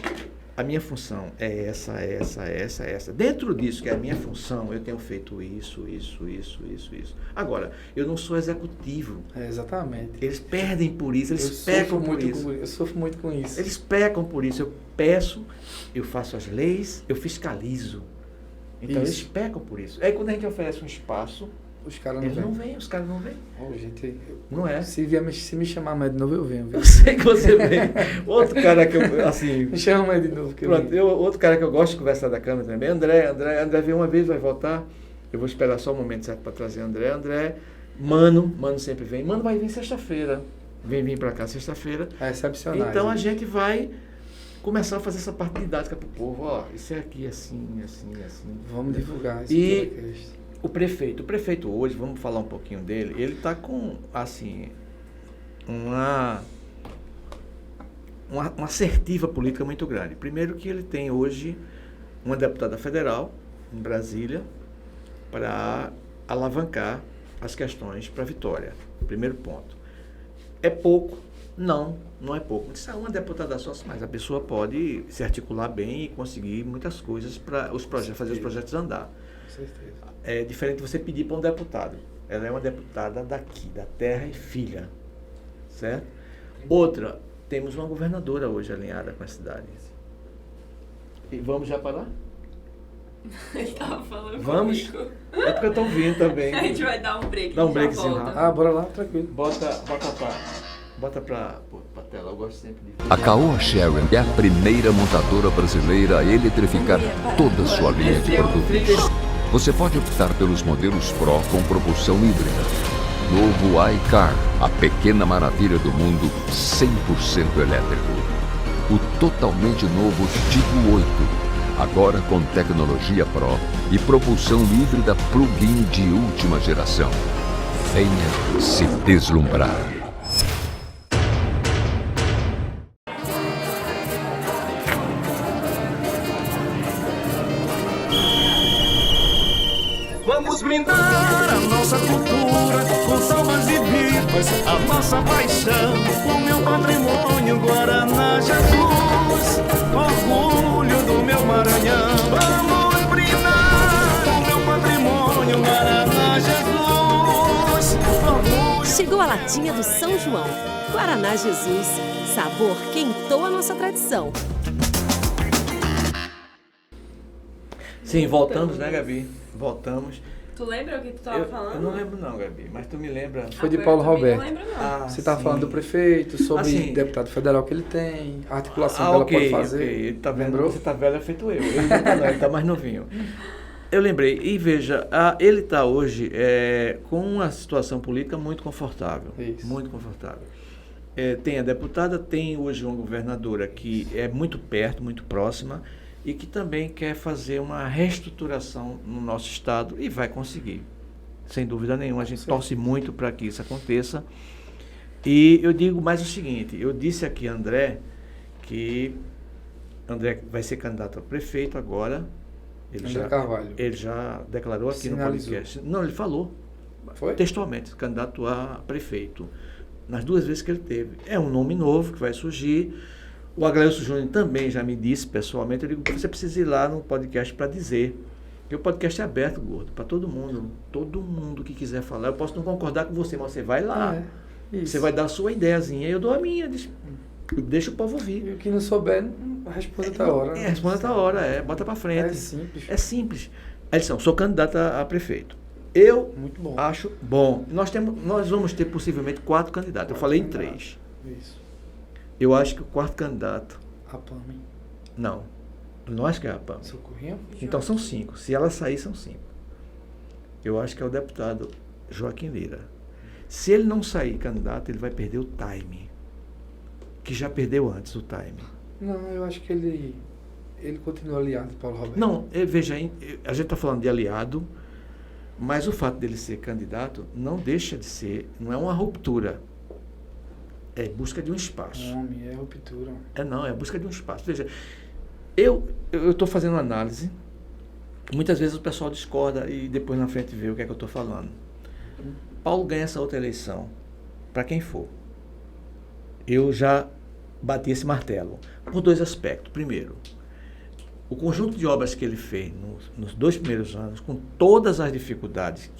a minha função é essa. Dentro disso, que é a minha função, eu tenho feito isso. Agora, eu não sou executivo. Exatamente. Eles perdem por isso, eles pecam por isso. Eu sofro muito com isso. Eles pecam por isso. Eu peço, eu faço as leis, eu fiscalizo. Então, eles pecam por isso. Aí, quando a gente oferece um espaço, os caras eles não vêm, os caras não vêm. Oh, gente, não é? Se me chamar mais de novo, eu venho. Viu? Eu sei que você vem. Outro cara que eu, assim... Me chama mais de novo. Que pronto, outro cara que eu gosto de conversar da Câmara também, André veio uma vez, vai voltar. Eu vou esperar só o momento certo para trazer André. Mano sempre vem. Mano vai vir sexta-feira. Vem vir para cá sexta-feira. É excepcional. Então, a gente vai começar a fazer essa parte didática para o povo. Ó, isso é aqui, assim. Vamos divulgar isso. E o prefeito hoje, vamos falar um pouquinho dele, ele está com, assim, uma assertiva política muito grande. Primeiro que ele tem hoje uma deputada federal em Brasília para alavancar as questões para Vitória. Primeiro ponto. É pouco? Não é pouco. Isso é uma deputada só, mas a pessoa pode se articular bem e conseguir muitas coisas para fazer os projetos andar. Com certeza. É diferente você pedir para um deputado. Ela é uma deputada daqui, da terra e filha. Certo? Outra, temos uma governadora hoje alinhada com a cidade. E vamos já parar? Ele estava falando vamos? Comigo. É porque eu estou ouvindo também. A gente vai dar um break. Dá um breakzinho. Bora lá, tranquilo. Bota pra tela, eu gosto sempre de... A Caoa Sherwin é a primeira montadora brasileira a eletrificar toda a sua linha de produtos. Você pode optar pelos modelos Pro com propulsão híbrida. Novo iCar, a pequena maravilha do mundo, 100% elétrico. O totalmente novo Tigo 8, agora com tecnologia Pro e propulsão híbrida plug-in de última geração. Venha se deslumbrar. Vamos brindar a nossa cultura com salvas e pipas, a nossa paixão, o meu patrimônio Guaraná Jesus, orgulho do meu Maranhão. Vamos brindar o meu patrimônio Guaraná Jesus, orgulho. Chegou a latinha do São João. Guaraná Jesus, sabor quentou a nossa tradição. Sim, voltamos, né, Gabi? Voltamos. Tu lembra o que tu estava falando? Eu não lembro não, Gabi, mas tu me lembra. Foi de Paulo Roberto. Não lembro não. Você estava falando do prefeito, sobre deputado federal que ele tem, a articulação que ela pode fazer. Ele tá vendo, você tá velho, é feito eu. Ele não tá, não, ele tá mais novinho. Eu lembrei, e veja, ele está hoje com uma situação política muito confortável. Isso. Muito confortável. Tem a deputada, tem hoje uma governadora que é muito perto, muito próxima, e que também quer fazer uma reestruturação no nosso estado e vai conseguir. Sem dúvida nenhuma, a gente torce muito para que isso aconteça. E eu digo mais o seguinte, eu disse aqui a André que André vai ser candidato a prefeito agora. Ele já declarou aqui no podcast. Não, ele falou. Foi? Textualmente, candidato a prefeito. Nas 2 vezes que ele teve. É um nome novo que vai surgir. O Aglailson Júnior também já me disse pessoalmente, eu digo que você precisa ir lá no podcast para dizer. Porque o podcast é aberto, gordo, para todo mundo. Todo mundo que quiser falar. Eu posso não concordar com você, mas você vai lá. Você vai dar a sua ideiazinha, eu dou a minha. Deixa o povo ouvir. E o que não souber, responde outra hora. Responde outra hora, bota para frente. É simples. É simples. Eles sou candidato a prefeito. Eu muito bom. Acho bom. Nós vamos ter possivelmente 4 candidatos. Eu falei em 3. Isso. Eu acho que o 4º candidato... A PAM. Não. Eu não acho que é a PAM. Socorrinho? Então são 5. Se ela sair, são 5. Eu acho que é o deputado Joaquim Lira. Se ele não sair candidato, ele vai perder o time. Que já perdeu antes o time. Não, eu acho que ele continua aliado do Paulo Roberto. Não, veja, a gente está falando de aliado, mas o fato dele ser candidato não deixa de ser, não é uma ruptura. É busca de um espaço. Nome, é ruptura. É busca de um espaço. Veja, eu estou fazendo análise, muitas vezes o pessoal discorda e depois na frente vê o que é que eu estou falando. Paulo ganha essa outra eleição, para quem for. Eu já bati esse martelo, por 2 aspectos. Primeiro, o conjunto de obras que ele fez nos 2 primeiros anos, com todas as dificuldades,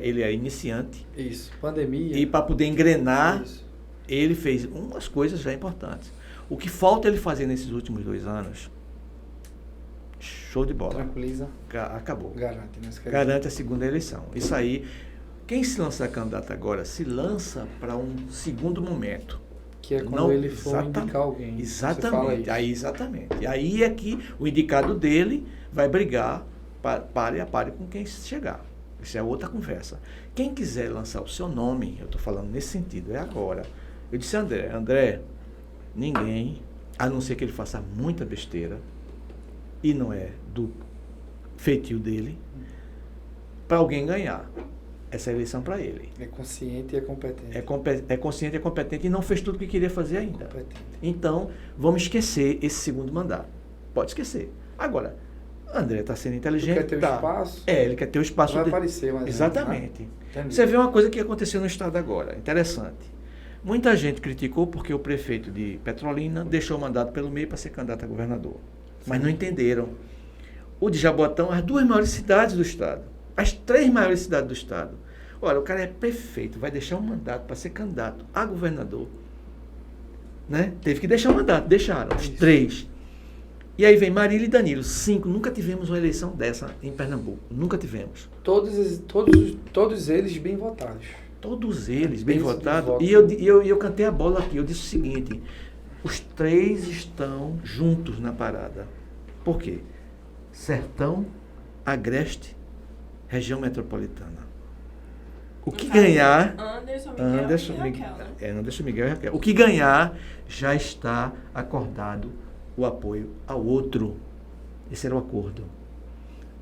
ele é iniciante. Isso, pandemia. E para poder engrenar, isso. Ele fez umas coisas já importantes. O que falta ele fazer nesses últimos 2 anos, show de bola. Tranquiliza. Acabou. Garante, né? Garante a segunda eleição. Isso aí, quem se lança candidato agora, se lança para um segundo momento. Que é quando ele for indicar alguém. Exatamente. Exatamente. Aí é que o indicado dele vai brigar pare a pare com quem chegar. Isso é outra conversa. Quem quiser lançar o seu nome, eu estou falando nesse sentido, é agora. Eu disse a André, ninguém, a não ser que ele faça muita besteira, e não é do feitio dele, para alguém ganhar essa eleição para ele. É consciente e é competente. É consciente e é competente e não fez tudo o que queria fazer ainda. Competente. Então, vamos esquecer esse segundo mandato. Pode esquecer. Agora, André está sendo inteligente. Ele quer ter o espaço? Ele quer ter o espaço. Vai aparecer, mas exatamente. Né? Você vê uma coisa que aconteceu no estado agora, interessante. Muita gente criticou porque o prefeito de Petrolina deixou o mandato pelo meio para ser candidato a governador. Mas não entenderam. O de Jaboatão, as 2 maiores cidades do estado, as 3 maiores cidades do estado. Olha, o cara é prefeito, vai deixar um mandato para ser candidato a governador. Né? Teve que deixar o mandato, deixaram, os 3. E aí vem Marília e Danilo, 5. Nunca tivemos uma eleição dessa em Pernambuco. Nunca tivemos. Todos eles bem votados. Todos eles bem votados. E eu cantei a bola aqui. Eu disse o seguinte: os 3 estão juntos na parada. Por quê? Sertão, Agreste, região metropolitana. O que ganhar... Anderson, Miguel e Raquel. O que ganhar já está acordado o apoio ao outro. Esse era o acordo.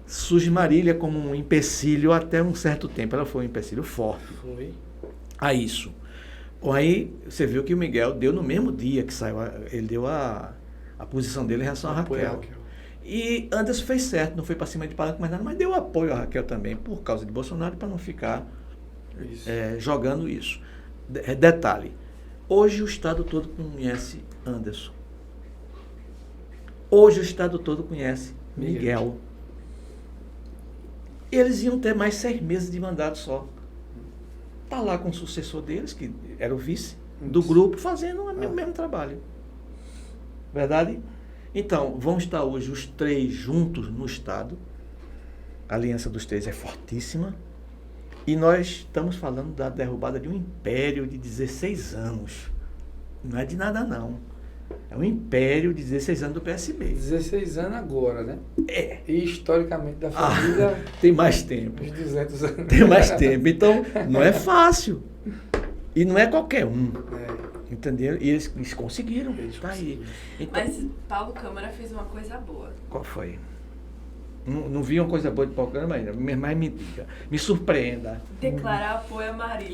Surge Marília como um empecilho até um certo tempo. Ela foi um empecilho forte. Foi. A isso. Bom, aí você viu que o Miguel deu no mesmo dia que saiu, ele deu a posição dele em relação a Raquel. E Anderson fez certo, não foi para cima de palanque mais nada, mas deu apoio a Raquel também, por causa de Bolsonaro, para não ficar jogando isso. Detalhe, hoje o estado todo conhece Anderson. Hoje o estado todo conhece Miguel. Eles iam ter mais 6 meses de mandato só. Está lá com o sucessor deles, que era o vice do grupo, fazendo o mesmo trabalho. Verdade? Então, vão estar hoje os 3 juntos no estado. A aliança dos 3 é fortíssima. E nós estamos falando da derrubada de um império de 16 anos. Não é de nada, não. É um império de 16 anos do PSB. 16 anos agora, né? É. E historicamente da família... tem mais tempo. Uns 200 anos. Tem mais tempo. Então, não é fácil. E não é qualquer um. Entendeu? E eles conseguiram. Tá aí. Então, mas Paulo Câmara fez uma coisa boa. Qual foi? Não vi uma coisa boa de Paulo Câmara ainda, mas me diga. Me surpreenda. Declarar apoio a Marília.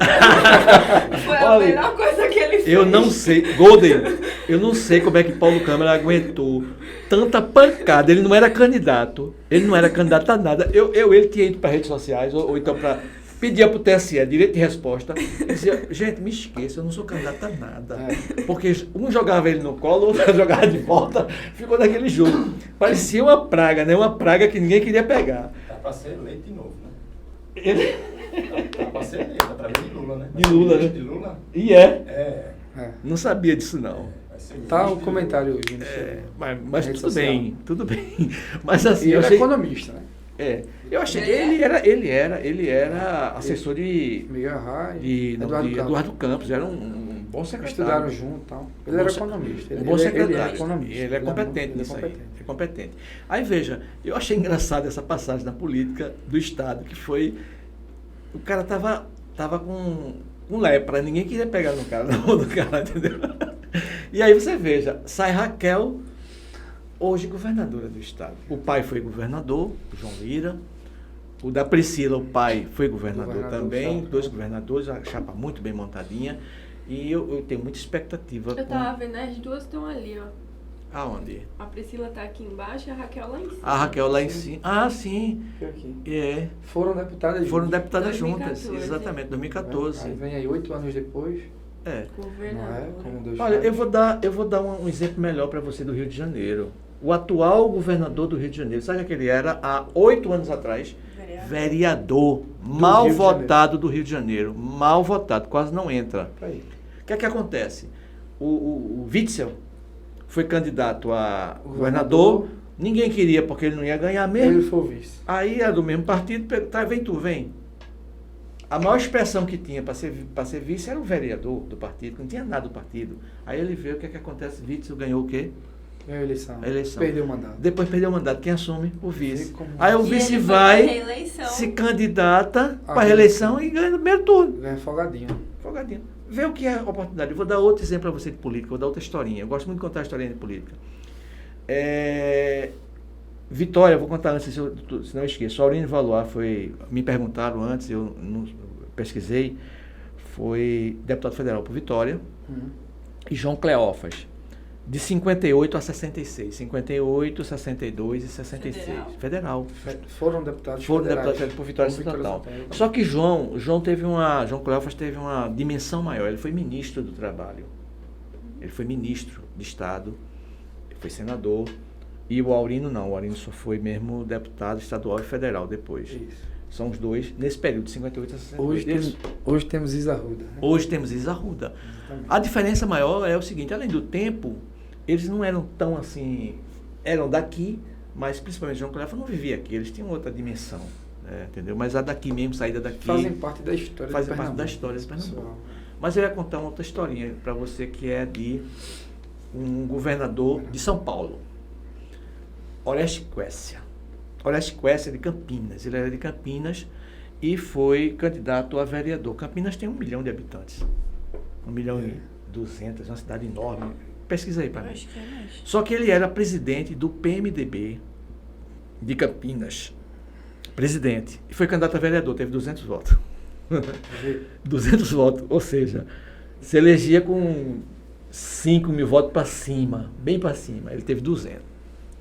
Foi a melhor coisa que ele fez. Eu não sei, Golden, eu não sei como é que Paulo Câmara aguentou tanta pancada. Ele não era candidato a nada. Ele tinha ido para redes sociais, ou então para pedia para o TSE direito de resposta. Ele dizia, gente, me esqueça, eu não sou candidato a nada. Porque um jogava ele no colo, outro jogava de volta, ficou naquele jogo. Parecia uma praga, né? Uma praga que ninguém queria pegar. Tá para ser eleito de novo, né? Ele... Tá para ser eleito, através de Lula, né? De Lula, né? De Lula? E Não sabia disso, não. Tá o comentário hoje. Mas tudo bem. Mas assim, eu achei... economista, né? Eu achei ele era assessor de Miguel Arraes, de Eduardo Campos, era um bom secretário. Estudaram junto, tal. Ele era economista. Bom secretário. Ele é economista. Ele é competente nisso aí. É competente. Aí veja, eu achei engraçado essa passagem na política do estado, que foi o cara tava com lepra, ninguém queria pegar no cara, na mão do cara, entendeu? E aí você veja, sai Raquel, hoje governadora do estado. O pai foi governador, o João Lira. O da Priscila, o pai, foi governador também. 2 governadores, a chapa muito bem montadinha. E eu tenho muita expectativa. Eu tava vendo, as duas estão ali, ó. Aonde? A Priscila tá aqui embaixo e a Raquel lá em cima. A Raquel lá em cima. Ah, sim. Aqui. É. Foram deputadas Foram juntas. deputadas 2014. juntas. Exatamente, 2014. Aí vem aí 8 anos depois, É. não é? Governadora. Como Deus Olha, faz. eu vou dar um exemplo melhor para você do Rio de Janeiro. O atual governador do Rio de Janeiro, sabe o que ele era há 8 anos atrás? Vereador. Mal Rio de votado do Rio de Janeiro. Mal votado, quase não entra. Aí. O que é que acontece? O Witzel foi candidato a governador, ninguém queria porque ele não ia ganhar mesmo. Ele foi o vice. Aí era do mesmo partido, tá, vem tu, vem. A maior expressão que tinha para ser vice era o vereador do partido, não tinha nada do partido. Aí ele vê o que é que acontece, Witzel ganhou o quê? Ganhou a eleição. A eleição. Perdeu o mandato. Depois perdeu o mandato, quem assume? O vice. Como- Aí o E vice ele foi vai, pra reeleição. se candidata Ah, para a reeleição e ganha no primeiro turno. Ganha folgadinho. Folgadinho. Vê o que é a oportunidade. Eu vou dar outro exemplo para você de política, vou dar outra historinha. Eu gosto muito de contar historinha de política. Vitória, vou contar antes, se eu não esqueço. Aurínio Valois foi, me perguntaram antes, eu não pesquisei, foi deputado federal por Vitória, e João Cleófas, de 58 a 66. 58, 62 e 66. Federal. Foram deputados Foram federais. deputados por Vitória Por Estatal. Estatal. Só que João Cleófas teve uma dimensão maior. Ele foi ministro do Trabalho. Ele foi ministro de Estado. Ele foi senador. E o Aurino não. O Aurino só foi mesmo deputado estadual e federal depois. Isso. São os dois nesse período, de 58 a 62. Hoje temos Isa Arruda. Né? Hoje temos Isa Arruda. A diferença maior é o seguinte, além do tempo, eles não eram tão assim, eram daqui, mas principalmente João Cleófas não vivia aqui, eles tinham outra dimensão, entendeu? Mas a daqui mesmo, saída daqui... Fazem parte da história Fazem de parte Pernambuco. da história de Pernambuco. Pessoal. Mas eu ia contar uma outra historinha para você, que é de um governador de São Paulo, Oreste Quécia. Oreste Quécia é de Campinas, ele era de Campinas e foi candidato a vereador. Campinas tem 1 milhão de habitantes, 1 milhão e 200, uma cidade enorme. Pesquisa aí para mim. Acho que é mais. Só que ele era presidente do PMDB de Campinas. Presidente. E foi candidato a vereador, teve 200 votos. 200 votos, ou seja, se elegia com 5 mil votos para cima, bem para cima. Ele teve 200.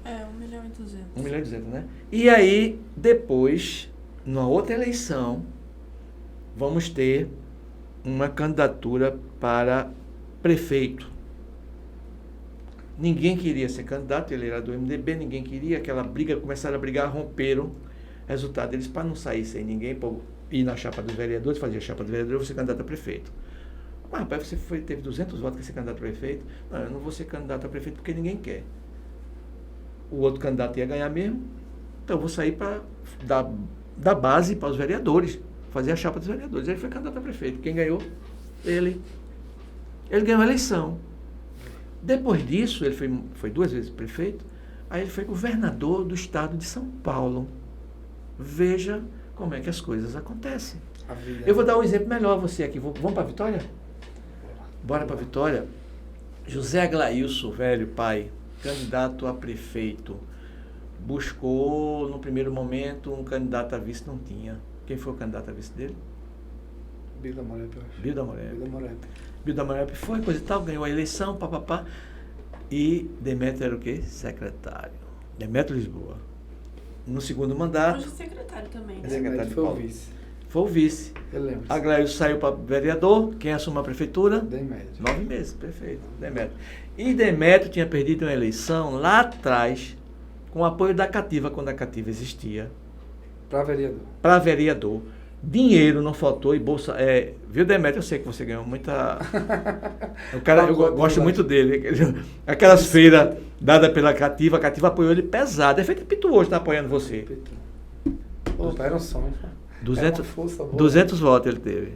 1 milhão e 200. 1 milhão e 200, né? E aí, depois, numa outra eleição, vamos ter uma candidatura para prefeito. Ninguém queria ser candidato, ele era do MDB, ninguém queria, aquela briga, começaram a brigar, romperam. Resultado, eles, para não sair sem ninguém, para ir na chapa dos vereadores, fazia a chapa do vereador, você candidato a prefeito. Mas, rapaz, você teve 200 votos para ser candidato a prefeito? Não, eu não vou ser candidato a prefeito porque ninguém quer. O outro candidato ia ganhar mesmo, então eu vou sair para dar base para os vereadores, fazer a chapa dos vereadores. Ele foi candidato a prefeito. Quem ganhou? Ele. Ele ganhou a eleição. Depois disso, ele foi 2 vezes prefeito, aí ele foi governador do estado de São Paulo. Veja como é que as coisas acontecem. A vida. Eu vou dar um exemplo melhor a você aqui. Vamos para Vitória? Bora para Vitória? José Aglailson, velho pai, candidato a prefeito, buscou no primeiro momento um candidato a vice, não tinha. Quem foi o candidato a vice dele? Bilda Morep, eu acho. Bilda Morep. Bilda Morep. Bilda Morep foi, coisa e tal, ganhou a eleição, papapá. E Demétrio era o quê? Secretário. Demétrio Lisboa. No segundo mandato, Hoje secretário também. É Né? secretário de Foi o Paulo. vice. foi o vice. Eu lembro. Aglailson saiu para vereador, quem assumiu a prefeitura? Demétrio. 9 meses, perfeito, Demétrio. E Demétrio tinha perdido uma eleição lá atrás, com o apoio da Cativa, quando a Cativa existia, Para vereador. para vereador. Dinheiro não faltou e bolsa. Viu, Demétrio? Eu sei que você ganhou muita. O cara, eu gosto muito dele. Aquelas feiras dadas pela Cativa, a Cativa apoiou ele pesado. É feito Pitu hoje, está apoiando você. Opa, era um som. 200, força boa. 200 votos ele teve.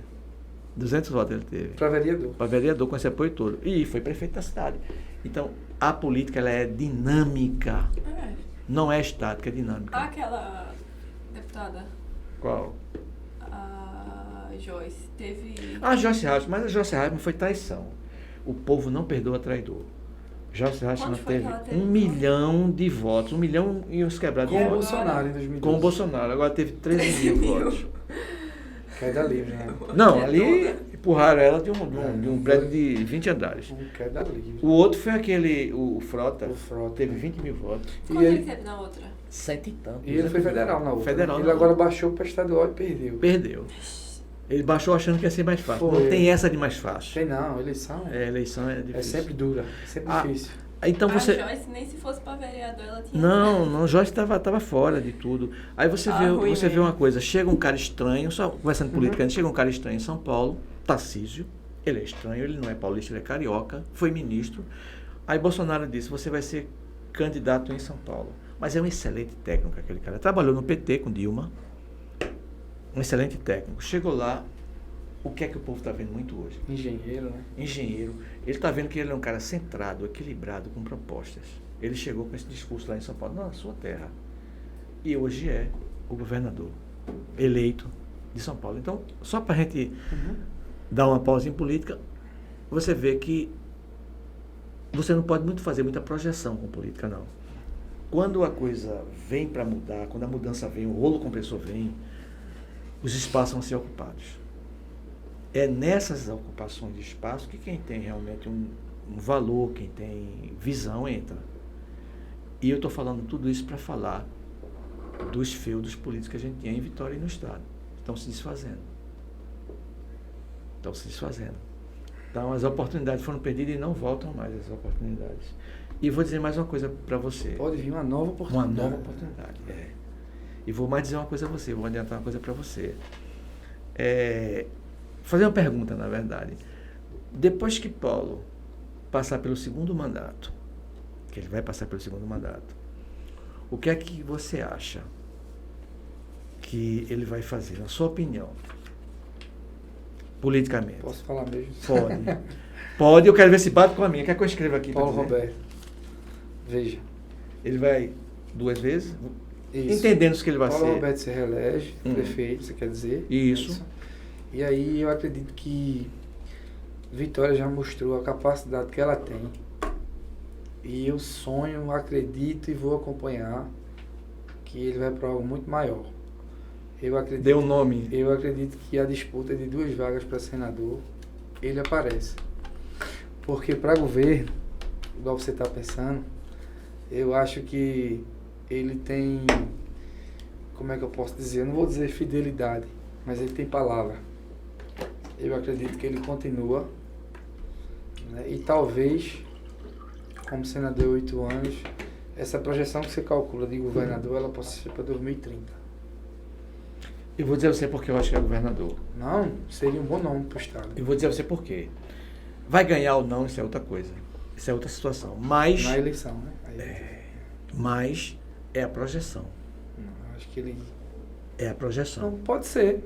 200 votos ele teve. Para vereador. Para vereador com esse apoio todo. E foi prefeito da cidade. Então, a política ela é dinâmica. É. Não é estática, é dinâmica. Aquela deputada, Qual? a Joyce, teve... A Joyce Hasselman, mas a Joyce Hasselman foi traição. O povo não perdoa traidor. Joyce Hasselman Quanto foi teve que ela teve? 1 milhão de votos, 1 milhão e uns quebrados Com de o votos. Bolsonaro em 2012. Com o Bolsonaro. Agora teve 13 mil votos. Queda livre, né? Não, ali Empurraram ela de um prédio de 20 andares. Queda livre. O outro foi o Frota. O Frota. Teve 20 mil votos. Quanto ele teve na outra? 100 e tanto. E ele foi federal na outra. Federal Ele na agora outra. baixou para estadual e perdeu. Perdeu. Ele baixou achando que ia ser mais fácil. Foi. Não tem essa de mais fácil. Tem não, eleição Eleição é é difícil. sempre dura, sempre difícil. Então você... A Joyce, nem se fosse pra vereador, ela tinha... Não, Jorge estava fora de tudo. Aí você vê ruim mesmo. uma coisa, chega um cara estranho, só conversando política, chega um cara estranho em São Paulo, Tarcísio, ele é estranho, ele não é paulista, ele é carioca, foi ministro. Aí Bolsonaro disse, você vai ser candidato em São Paulo. Mas é um excelente técnico aquele cara. Trabalhou no PT com Dilma, um excelente técnico. Chegou lá, o que é que o povo está vendo muito hoje? Engenheiro, né? Engenheiro. Ele está vendo que ele é um cara centrado, equilibrado, com propostas. Ele chegou com esse discurso lá em São Paulo, na sua terra. E hoje é o governador eleito de São Paulo. Então, só para a gente dar uma pausa em política, você vê que você não pode muito fazer muita projeção com política, não. Quando a coisa vem para mudar, quando a mudança vem, o rolo compressor vem, os espaços vão ser ocupados. É nessas ocupações de espaço que quem tem realmente um valor, quem tem visão, entra. E eu estou falando tudo isso para falar dos feudos políticos que a gente tinha em Vitória e no Estado. Estão se desfazendo. Então as oportunidades foram perdidas e não voltam mais as oportunidades. E vou dizer mais uma coisa para você. Pode vir uma nova oportunidade. Uma nova oportunidade, E vou mais dizer uma coisa a você, vou adiantar uma coisa para você. Fazer uma pergunta, na verdade. Depois que Paulo passar pelo segundo mandato, que ele vai passar pelo segundo mandato, o que é que você acha que ele vai fazer, na sua opinião, politicamente? Posso falar mesmo? Pode, eu quero ver se bate com a minha. Quer que eu escreva aqui? Paulo Roberto. Veja. Ele vai 2 vezes? Isso. Entendendo que ele vai Paulo ser. Roberto se reelege, prefeito, você quer dizer? Isso. E aí eu acredito que Vitória já mostrou a capacidade que ela tem. E eu sonho, acredito e vou acompanhar que ele vai para algo muito maior. Dê um nome. Eu acredito que a disputa de 2 vagas para senador, ele aparece. Porque para governo, igual você está pensando, eu acho que ele tem, como é que eu posso dizer? Eu não vou dizer fidelidade, mas ele tem palavra. Eu acredito que ele continua, né? E talvez, como senador 8 anos, essa projeção que você calcula de governador, ela possa ser para 2030. Eu vou dizer a você porque eu acho que é governador. Não, seria um bom nome para o Estado. Eu vou dizer a você por quê. Vai ganhar ou não, isso é outra coisa. Isso é outra situação. Mas... Na eleição, né? Mas é a projeção. Não, acho que ele... É a projeção. Não, pode ser.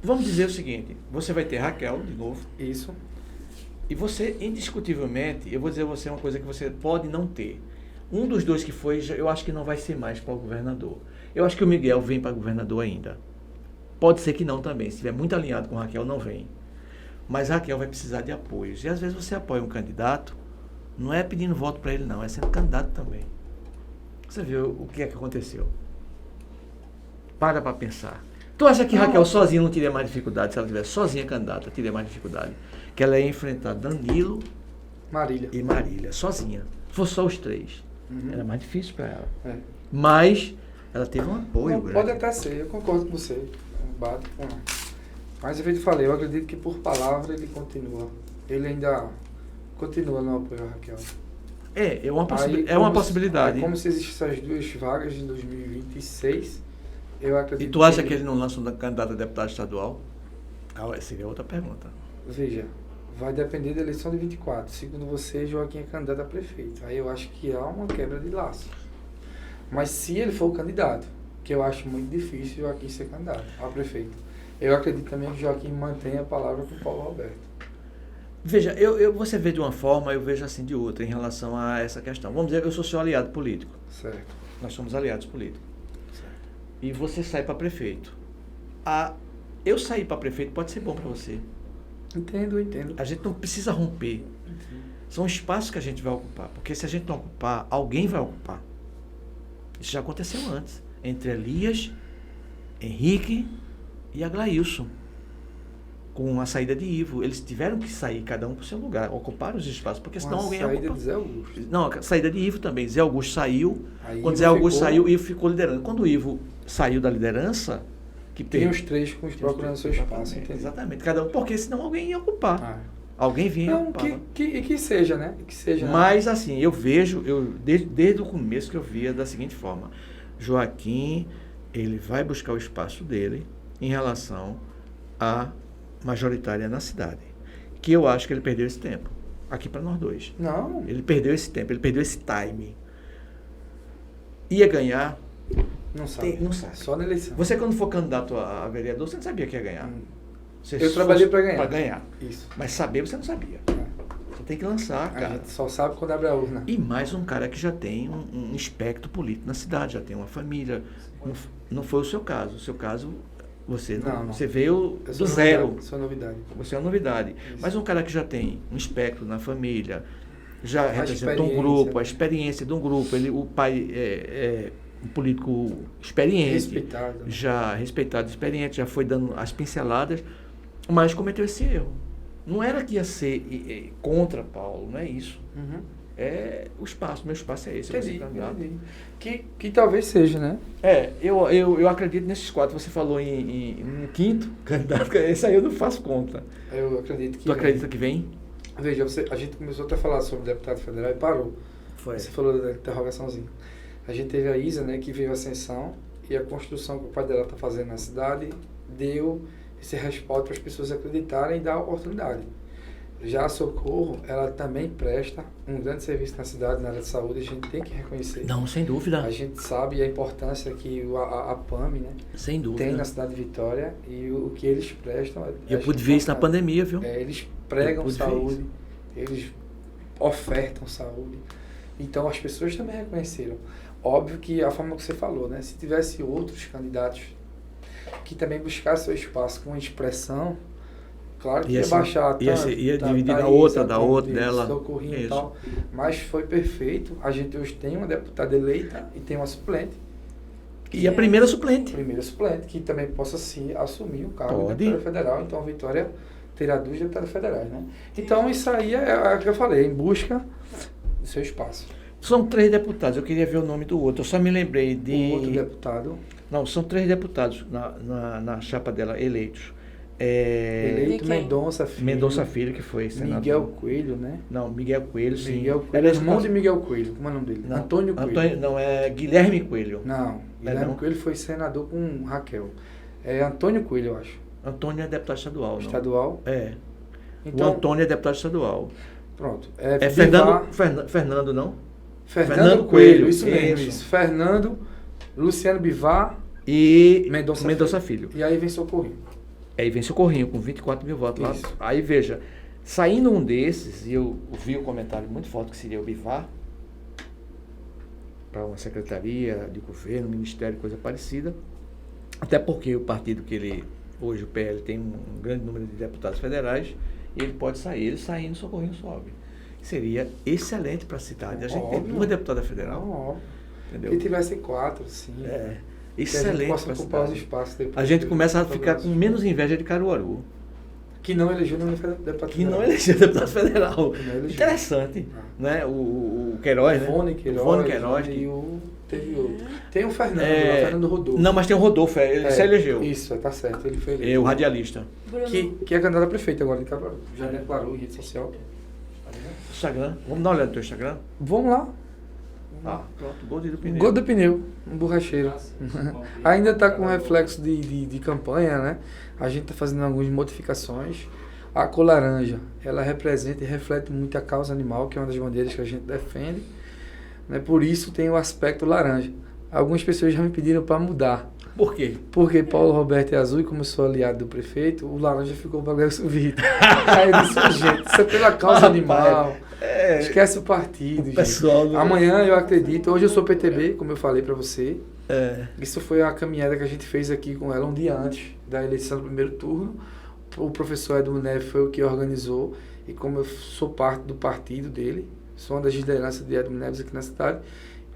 Vamos dizer o seguinte, você vai ter Raquel de novo. Isso. E você, indiscutivelmente, eu vou dizer a você uma coisa que você pode não ter. Um dos dois que foi, eu acho que não vai ser mais para o governador. Eu acho que o Miguel vem para governador ainda. Pode ser que não também. Se estiver muito alinhado com Raquel, não vem. Mas Raquel vai precisar de apoios. E às vezes você apoia um candidato, não é pedindo voto para ele não, é sendo candidato também. Você viu o que é que aconteceu? Para pensar. Tu acha que Raquel sozinha não teria mais dificuldade? Se ela tivesse sozinha candidata, teria mais dificuldade? Que ela ia enfrentar Danilo e Marília, sozinha. Se fosse só os 3. Era mais difícil para ela. Mas ela teve um apoio grande. Pode até ser, eu concordo com você. Bato com... Mas eu falei, eu acredito que por palavra ele continua. Ele ainda continua no apoio a Raquel. É uma possibilidade. Como se existissem as 2 vagas em 2026, eu acredito. E tu acha que ele não lança um candidato a deputado estadual? Seria outra pergunta. Veja, vai depender da eleição de 24. Segundo você, Joaquim é candidato a prefeito. Aí eu acho que há uma quebra de laço. Mas se ele for o candidato, que eu acho muito difícil Joaquim ser candidato a prefeito, eu acredito também que Joaquim mantenha a palavra com o Paulo Roberto. Veja, você vê de uma forma, eu vejo assim de outra em relação a essa questão. Vamos dizer que eu sou seu aliado político. Certo. Nós somos aliados políticos. Certo. E você sai para prefeito. Eu sair para prefeito pode ser bom para você. Entendo. A gente não precisa romper. São espaços que a gente vai ocupar. Porque se a gente não ocupar, alguém vai ocupar. Isso já aconteceu antes. Entre Elias, Henrique e Aglailson. com a saída de Ivo. Eles tiveram que sair, cada um para o seu lugar, ocupar os espaços, porque senão alguém ia ocupar. A saída de Zé Augusto. Não, a saída de Ivo também. Zé Augusto saiu. Aí Quando Ivo Zé Augusto ficou- saiu, Ivo ficou liderando. Quando o Ivo saiu da liderança, que Tem perdeu- os três com os procurando seu espaço, Exatamente, entendeu? exatamente. Cada um, porque senão alguém ia ocupar. Ah. Alguém vinha Não, ocupar. que seja, né? Que seja. Mas assim, eu vejo, desde o começo que eu via da seguinte forma: Joaquim, ele vai buscar o espaço dele em relação à majoritária na cidade. Que eu acho que ele perdeu esse tempo. Aqui para nós dois. Não. Ele perdeu esse tempo, ele perdeu esse time. Ia ganhar. Não sabe. Não sabe. Só na eleição. Você, quando for candidato a vereador, você não sabia que ia ganhar. Você Eu trabalhei para ganhar. Para ganhar. Isso. Mas saber você não sabia. Você tem que lançar, A cara. gente só sabe quando abre a urna. E mais um cara que já tem um espectro político na cidade, já tem uma família. Não foi o seu caso. O seu caso, você Não. você veio Eu sou do zero. novidade, sou novidade. Você é uma novidade. Isso. Mas um cara que já tem um espectro na família, já representa um experiência, grupo, né? a experiência de um grupo. O pai é um político experiente, Respeitado. Né? já respeitado, experiente, já foi dando as pinceladas, mas cometeu esse erro. Não era que ia ser contra Paulo, não é isso. Uhum. É o espaço, meu espaço é esse. eu vou ser Entendi, candidato. entendi. Que talvez seja, né? Eu acredito nesses 4. Você falou em um quinto candidato, esse aí eu não faço conta. Eu acredito que... Tu acredita que vem? Veja, a gente começou até a falar sobre deputado federal e parou. Foi. Você falou da interrogaçãozinha. A gente teve a Isa, né, que veio a ascensão e a construção que o pai dela está fazendo na cidade deu esse respaldo para as pessoas acreditarem e dar oportunidade. Já a Socorro, ela também presta um grande serviço na cidade, na área de saúde, a gente tem que reconhecer. Não, sem dúvida. A gente sabe a importância que a PAMI, né, Sem dúvida. tem na cidade de Vitória e o que eles prestam. Eu pude ver isso na importante. pandemia, viu? Eles pregam pude ver saúde, eles ofertam saúde. Então as pessoas também reconheceram. Óbvio que a forma que você falou, né? Se tivesse outros candidatos que também buscassem seu espaço com expressão, claro que ia baixar ia dividir da outra, dela. Socorrinho e Isso. tal. Mas foi perfeito. A gente hoje tem uma deputada eleita e tem uma suplente. E a primeira suplente. Primeira suplente, que também possa sim assumir o cargo de Pode. deputada federal. Então a Vitória terá 2 deputadas federais, né? Então isso aí é o que eu falei, em busca do seu espaço. São 3 deputados, eu queria ver o nome do outro. Eu só me lembrei de. O outro deputado Não, são 3 deputados na chapa dela eleitos. eleito, quem? Mendonça Filho. Mendonça Filho, que foi senador. Miguel Coelho, né? Não, Miguel Coelho, sim. Miguel Coelho. Era Irmão de Miguel Coelho, como é o nome dele? Não, Antônio Coelho. Não, é Guilherme Coelho. Não, Guilherme não? Coelho foi senador com Raquel. É Antônio Coelho, eu acho. Antônio é deputado estadual, não? Estadual. É. Então, O Antônio é deputado estadual. pronto. É Bivar- Fernando, não? Fernando Coelho, isso mesmo. Isso. Fernando, Luciano Bivar E Mendonça Filho. e aí vem Socorrinho. Aí vem Socorrinho com 24 mil votos lá. Isso. Aí veja, saindo um desses, e eu vi um comentário muito forte que seria o Bivar, para uma secretaria de governo, ministério, coisa parecida. Até porque o partido que ele, hoje o PL, tem um grande número de deputados federais, e ele pode sair. Ele saindo, Socorrinho sobe. Seria excelente para a cidade. A gente tem Óbvio. 2 deputadas federais. Não, óbvio. Entendeu? Que tivesse 4, 5. É, Que a gente excelente possa para a ocupar os cidade. espaços depois. A gente começa a ficar com menos inveja de Caruaru, Que não elegeu nenhum deputado que não federal. elegeu deputado federal. Que não elegeu. Interessante, né? O Queiroz, né? Ivone Queiroz, Ivone Queiroz, e que- o... Teve outro. Tem o Fernando, É, o Fernando Rodolfo. Não, mas tem o Rodolfo, ele se elegeu. Isso, tá certo, ele foi É eleito. o radialista. Bruno, Que é candidato a prefeito agora de Caruaru. Já declarou em rede social. Instagram. Vamos dar uma olhada no teu Instagram? Vamos lá. Ah, pronto, gol do pneu. Gol do pneu, um borracheiro. Ainda está com reflexo de campanha, né? A gente está fazendo algumas modificações. A cor laranja, ela representa e reflete muito a causa animal, que é uma das bandeiras que a gente defende. Né? Por isso tem o aspecto laranja. Algumas pessoas já me pediram para mudar. Por quê? Porque Paulo Roberto é azul e como eu sou aliado do prefeito, o laranja ficou para o Gelson Vitor. Aí eu disse, gente, isso é pela causa animal. Esquece o partido, gente. pessoal do- Amanhã eu acredito, hoje eu sou PTB, como eu falei para você. É. Isso foi a caminhada que a gente fez aqui com ela um dia antes da eleição do primeiro turno. O professor Edmo Neves foi o que organizou e como eu sou parte do partido dele, sou uma das lideranças de Edmo Neves aqui na cidade,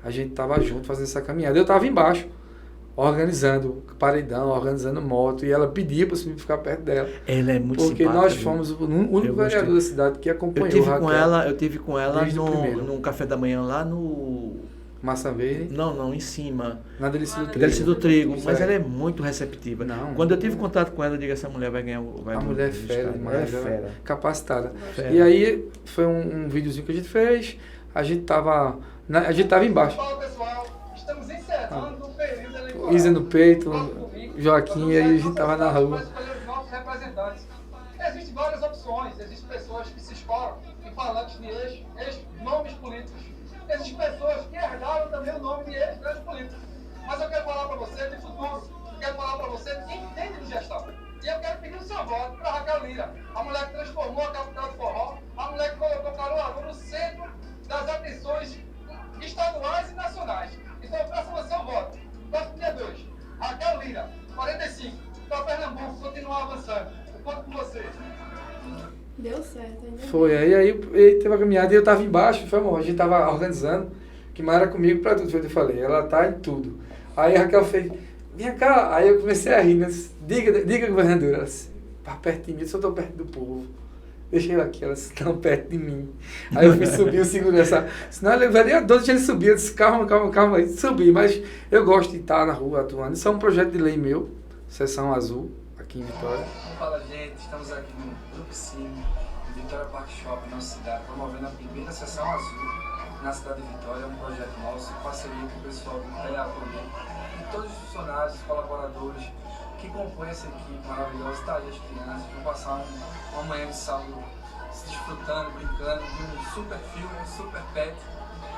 a gente estava junto fazendo essa caminhada. Eu estava embaixo. organizando paredão, organizando moto, e ela pedia para eu ficar perto dela. Ela é muito porque simpática. Porque nós fomos o único vereador da cidade que acompanhou eu tive com ela num café da manhã lá no... Maçã Verde? Não, em cima. Na Delícia do Trigo. Delícia do Trigo, mas ela é muito receptiva. Não. Quando eu tive contato com ela, eu digo, essa mulher vai ganhar... A mulher é fera demais, fera. Capacitada. Fera. E aí, foi um videozinho que a gente fez, a gente tava embaixo. Fala, pessoal, estamos encerrando o período eleitoral. Isa no peito, Joaquim, e aí a gente tava na rua. Escolher os nossos representantes. Existem várias opções, existem pessoas que se escoram em falantes de ex-nomes políticos. Existem pessoas que herdaram também o nome de ex-grandes políticos. Mas eu quero falar para você de futuro. Eu quero falar para você de quem entende de gestão. E eu quero pedir o seu voto para Raquel Lira, a mulher que transformou a capital do forró, a mulher que colocou Caruaru no centro das atenções estaduais e nacionais. Então eu peço você o voto. Próximo dia 2, Raquel Lira, 45, para Pernambuco continuar avançando. Eu conto com você. Deu certo, ainda. Foi, aí teve a caminhada e eu tava embaixo, foi, amor, a gente tava organizando, que Mara era comigo pra tudo, foi o que eu falei, ela tá em tudo. Aí a Raquel fez, vem cá, aí eu comecei a rir, né? Diga, governadora, ela disse, tá perto de mim, eu só tô perto do povo. Deixei ela aqui, elas estão perto de mim. Aí eu fui subir o segurança. Senão ele vereador, deixa ele subir. Eu disse, calma aí, subi. Mas eu gosto de estar na rua atuando. Isso é um projeto de lei meu, Seção Azul, aqui em Vitória. Fala, gente, estamos aqui no Grupo Cine, em Vitória Park Shopping, nossa cidade, promovendo a primeira Seção Azul na cidade de Vitória. É um projeto nosso, em parceria com o pessoal do Teleapoio e todos os funcionários, colaboradores que compõem essa equipe maravilhosa. Tá aí as crianças, vão passar uma manhã de sábado se desfrutando, brincando de um super filme, um super pet.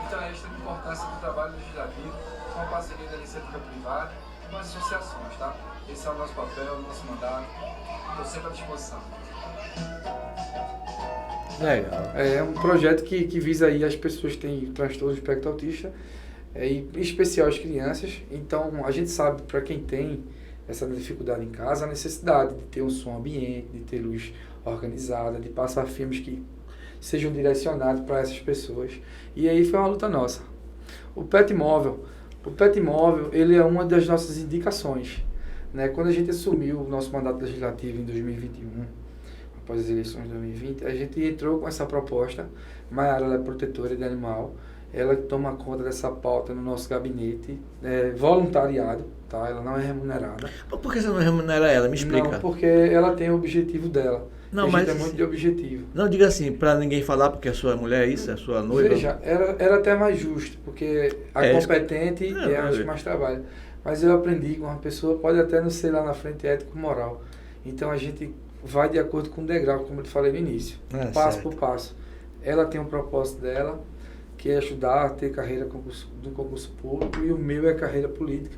Então é extrema importância do trabalho legislativo, com a parceria da iniciativa privada e com as associações, tá? Esse é o nosso papel, o nosso mandato. Estou sempre à disposição. Legal. É um projeto que visa aí as pessoas que têm transtorno de espectro autista, em especial as crianças. Então a gente sabe, para quem tem essa dificuldade em casa, a necessidade de ter um som ambiente, de ter luz organizada, de passar filmes que sejam direcionados para essas pessoas. E aí foi uma luta nossa. O Pet Móvel, ele é uma das nossas indicações. Né? Quando a gente assumiu o nosso mandato legislativo em 2021, após as eleições de 2020, a gente entrou com essa proposta. Maiara, ela é protetora de animal, ela toma conta dessa pauta no nosso gabinete, voluntariado, tá? Ela não é remunerada. Por que você não remunera ela? Me explica. Não, porque ela tem o objetivo dela. Não, a mas gente é muito de objetivo. Não diga assim, para ninguém falar porque a sua mulher é isso, a sua noiva. Veja, era até mais justo, porque a competente é a que mais trabalha. Mas eu aprendi que uma pessoa pode até não ser lá na frente ético-moral. Então a gente vai de acordo com o degrau, como eu te falei no início, passo por passo. Ela tem um propósito dela, que é ajudar a ter carreira do concurso público, e o meu é carreira política.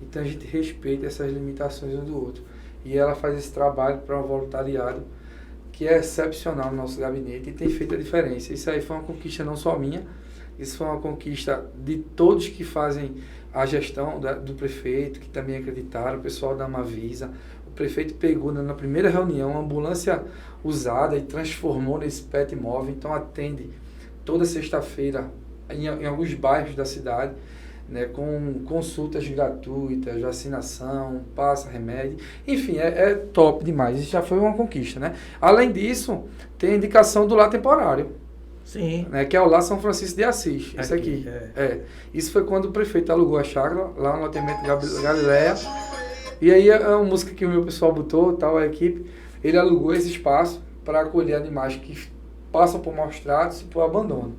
Então a gente respeita essas limitações um do outro. E ela faz esse trabalho para um voluntariado que é excepcional no nosso gabinete e tem feito a diferença. Isso aí foi uma conquista não só minha, isso foi uma conquista de todos que fazem a gestão do prefeito, que também acreditaram, o pessoal da Amavisa. O prefeito pegou na primeira reunião uma ambulância usada e transformou nesse pet móvel, então atende toda sexta-feira em alguns bairros da cidade, né, com consultas gratuitas, vacinação, passa remédio, enfim, é top demais. Isso já foi uma conquista, né? Além disso, tem a indicação do lar temporário. Sim. Né, que é o Lar São Francisco de Assis. Isso aqui. Isso foi quando o prefeito alugou a chácara, lá no loteamento Galileia. E aí é uma música que o meu pessoal botou, tal, a equipe, ele alugou esse espaço para acolher animais que passam por maus tratos e por abandono.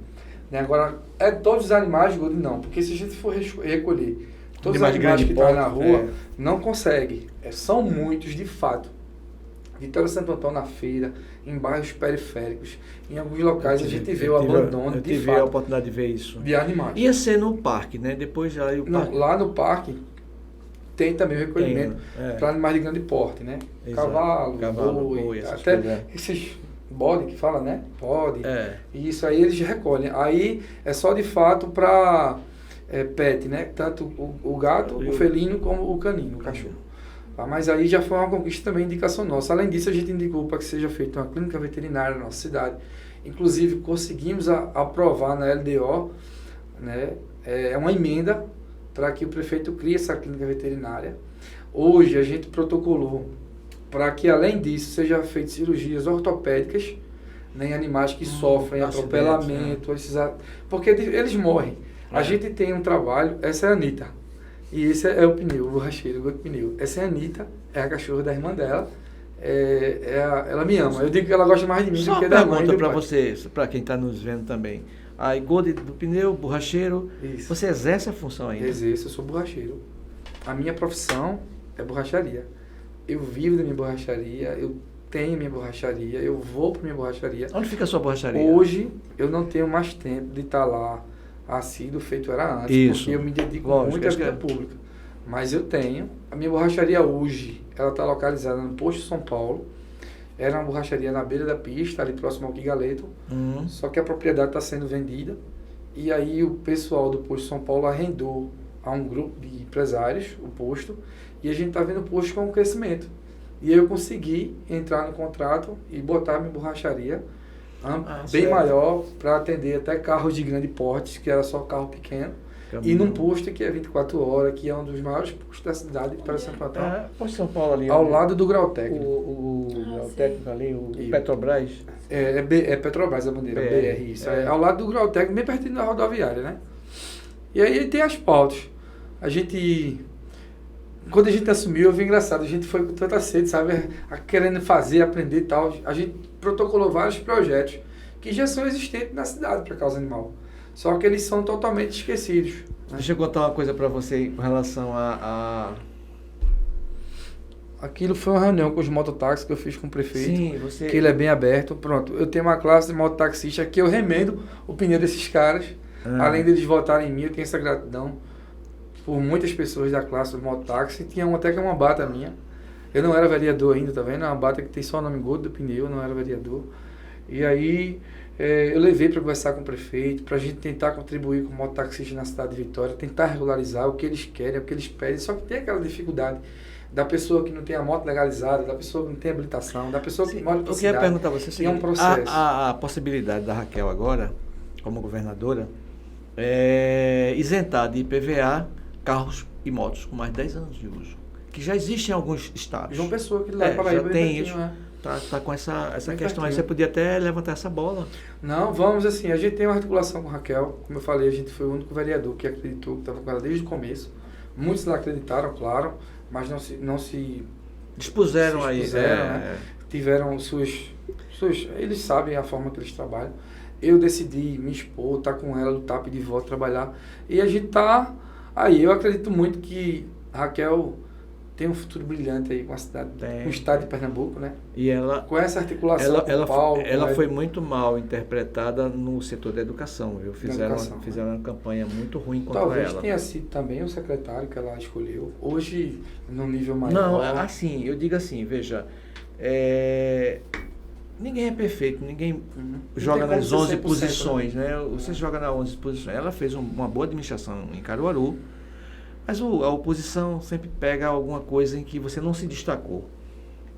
Né? Agora, todos os animais, não, porque se a gente for recolher todos os animais que estão na rua, não consegue. São muitos, de fato. Vitória Santo Antônio na feira, em bairros periféricos, em alguns locais a gente vê o abandono, de fato. Eu tive a oportunidade de ver isso. De animais. Ia ser no parque, né? Depois aí o parque... Não, lá no parque tem também o recolhimento para animais de grande porte, né? Exato. Cavalo, boi, até esses bode que fala, né? Bode. E isso aí eles recolhem. Aí é só de fato para pet, né? Tanto o gato, o felino, como o canino, o cachorro. Mas aí já foi uma conquista também, indicação nossa. Além disso, a gente indicou para que seja feita uma clínica veterinária na nossa cidade. Inclusive, conseguimos aprovar na LDO, né, uma emenda para que o prefeito crie essa clínica veterinária. Hoje a gente protocolou para que, além disso, sejam feitas cirurgias ortopédicas, né, em animais que sofrem atropelamento, porque eles morrem. A gente tem um trabalho, essa é a Anitta, e esse é o pneu, o borracheiro, o pneu. Essa é a Anitta, é a cachorra da irmã dela, ela me ama. Eu digo que ela gosta mais de mim do que da mãe. Só uma pergunta para você, para quem está nos vendo também. A Gold do pneu, borracheiro, isso. Você exerce a função ainda? Exerço, eu sou borracheiro. A minha profissão é borracharia. Eu vivo da minha borracharia, eu tenho minha borracharia, eu vou para minha borracharia. Onde fica a sua borracharia? Hoje eu não tenho mais tempo de estar lá assíduo, feito era antes, isso. Porque eu me dedico muito à vida pública. Mas eu tenho. A minha borracharia hoje, ela está localizada no Posto São Paulo. Era uma borracharia na beira da pista, ali próximo ao Quigaleto. Só que a propriedade está sendo vendida. E aí o pessoal do Posto São Paulo arrendou a um grupo de empresários o posto. E a gente está vendo o posto com um crescimento. E aí eu consegui entrar no contrato e botar minha borracharia bem maior para atender até carros de grande porte, que era só carro pequeno. E num posto que é 24 horas, que é um dos maiores postos da cidade para Santo Antão. Posto São Paulo ali. Ao lado do Grau Técnico. O Grau Técnico ali, o Petrobras. É Petrobras a bandeira, BR, isso. É ao lado do Grau Técnico, bem pertinho da rodoviária, né? E aí tem as pautas. Quando a gente assumiu, foi engraçado, a gente foi com tanta sede, sabe, querendo fazer, aprender e tal. A gente protocolou vários projetos que já são existentes na cidade para causa animal. Só que eles são totalmente esquecidos. Né? Deixa eu contar uma coisa para você com relação Aquilo foi uma reunião com os mototáxis que eu fiz com o prefeito. Sim, você... Que ele é bem aberto. Pronto, eu tenho uma classe de mototaxista que eu remendo o pneu desses caras. Além deles votarem em mim, eu tenho essa gratidão por muitas pessoas da classe do mototáxi. Tinha até que uma bata minha. Eu não era vereador ainda, tá vendo? É uma bata que tem só o nome gordo do pneu, eu não era vereador. E aí eu levei para conversar com o prefeito, para a gente tentar contribuir com o mototaxista na cidade de Vitória, tentar regularizar o que eles querem, o que eles pedem. Só que tem aquela dificuldade da pessoa que não tem a moto legalizada, da pessoa que não tem habilitação, da pessoa que mora em cidade. Eu queria perguntar a você, é um processo. A possibilidade da Raquel agora, como governadora, é isentar de IPVA carros e motos com mais de 10 anos de uso, que já existem em alguns estados. João Pessoa, que lá para já tem isso. Tá com essa questão aí. Você podia até levantar essa bola. Não, vamos assim, a gente tem uma articulação com a Raquel. Como eu falei, a gente foi o único vereador que acreditou, que estava com ela desde o começo. Muitos lá acreditaram, claro, mas não se dispuseram aí. Né? Tiveram suas... Eles sabem a forma que eles trabalham. Eu decidi me expor, estar com ela, lutar, pedir voto, trabalhar. E a gente tá aí. Eu acredito muito que a Raquel tem um futuro brilhante aí com a cidade, com o estado de Pernambuco, né? E ela, com essa articulação com o Paulo... Ela foi muito mal interpretada no setor da educação, viu? Fizeram uma campanha muito ruim contra ela. Talvez tenha sido também o secretário que ela escolheu. Hoje, no nível maior... Não, assim, eu digo assim, veja... Ninguém é perfeito, ninguém joga nas 11 posições, né? Você joga nas 11 posições. Ela fez uma boa administração em Caruaru, mas a oposição sempre pega alguma coisa em que você não se destacou.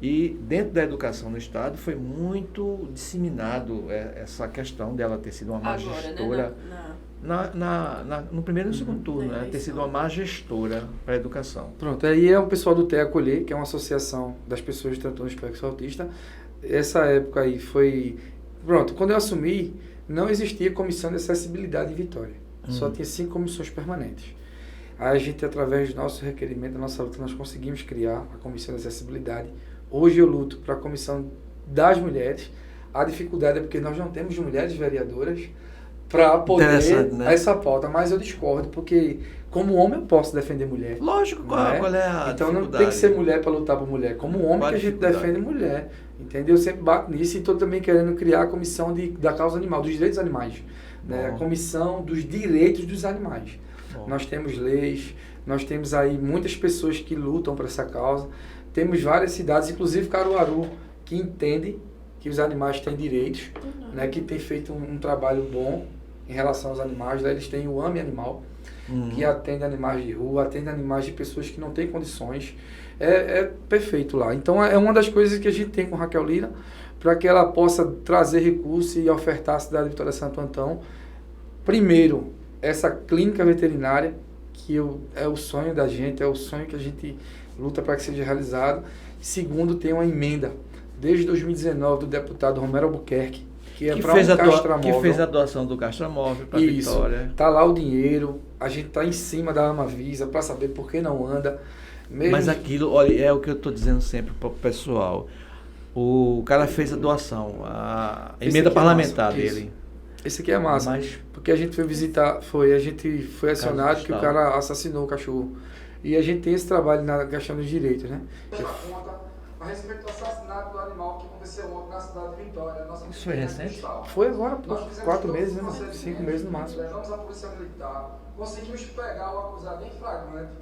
E dentro da educação no Estado foi muito disseminado essa questão dela ter sido uma má gestora. No primeiro e no segundo turno, né? Ter sido uma má gestora para a educação. Pronto, aí é o pessoal do TEA Acolher, que é uma associação das pessoas de transtorno do espectro autista. Essa época aí foi... Pronto, quando eu assumi, não existia comissão de acessibilidade em Vitória. Só tinha 5 comissões permanentes. Aí a gente, através do nosso requerimento, da nossa luta, nós conseguimos criar a comissão de acessibilidade. Hoje eu luto para a comissão das mulheres. A dificuldade é porque nós não temos mulheres vereadoras para poder essa pauta, mas eu discordo, porque como homem eu posso defender mulher. Lógico, qual é a então não tem que ser mulher para lutar por mulher. Como homem que a gente defende mulher. Entendeu? Eu sempre bato nisso e estou também querendo criar a comissão da causa animal, dos direitos animais. Né? A comissão dos direitos dos animais. Nós temos leis, nós temos aí muitas pessoas que lutam por essa causa. Temos várias cidades, inclusive Caruaru, que entendem que os animais têm direitos, né? Que tem feito um trabalho bom em relação aos animais. Daí eles têm o AME Animal, que atende animais de rua, atende animais de pessoas que não têm condições. É perfeito lá. Então é uma das coisas que a gente tem com Raquel Lira, para que ela possa trazer recursos e ofertar à cidade de Vitória de Santo Antão. Primeiro, essa clínica veterinária, é o sonho da gente, é o sonho que a gente luta para que seja realizado. Segundo, tem uma emenda desde 2019 do deputado Romero Albuquerque, que é para um castramóvel. Que fez a doação do castramóvel para a Vitória. Tá lá o dinheiro, a gente tá em cima da Amavisa para saber por que não anda. Mas aquilo, olha, é o que eu estou dizendo sempre para o pessoal. O cara fez a doação, a emenda parlamentar dele. Esse aqui é massa, porque a gente foi visitar, a gente foi acionado que o cara assassinou o cachorro. E a gente tem esse trabalho na questão dos direitos, né? A respeito do assassinato do animal que aconteceu ontem na cidade de Vitória. Isso foi recente? Foi agora, 4 meses, né? 5 meses no máximo. Levamos a polícia militar, conseguimos pegar o acusado em flagrante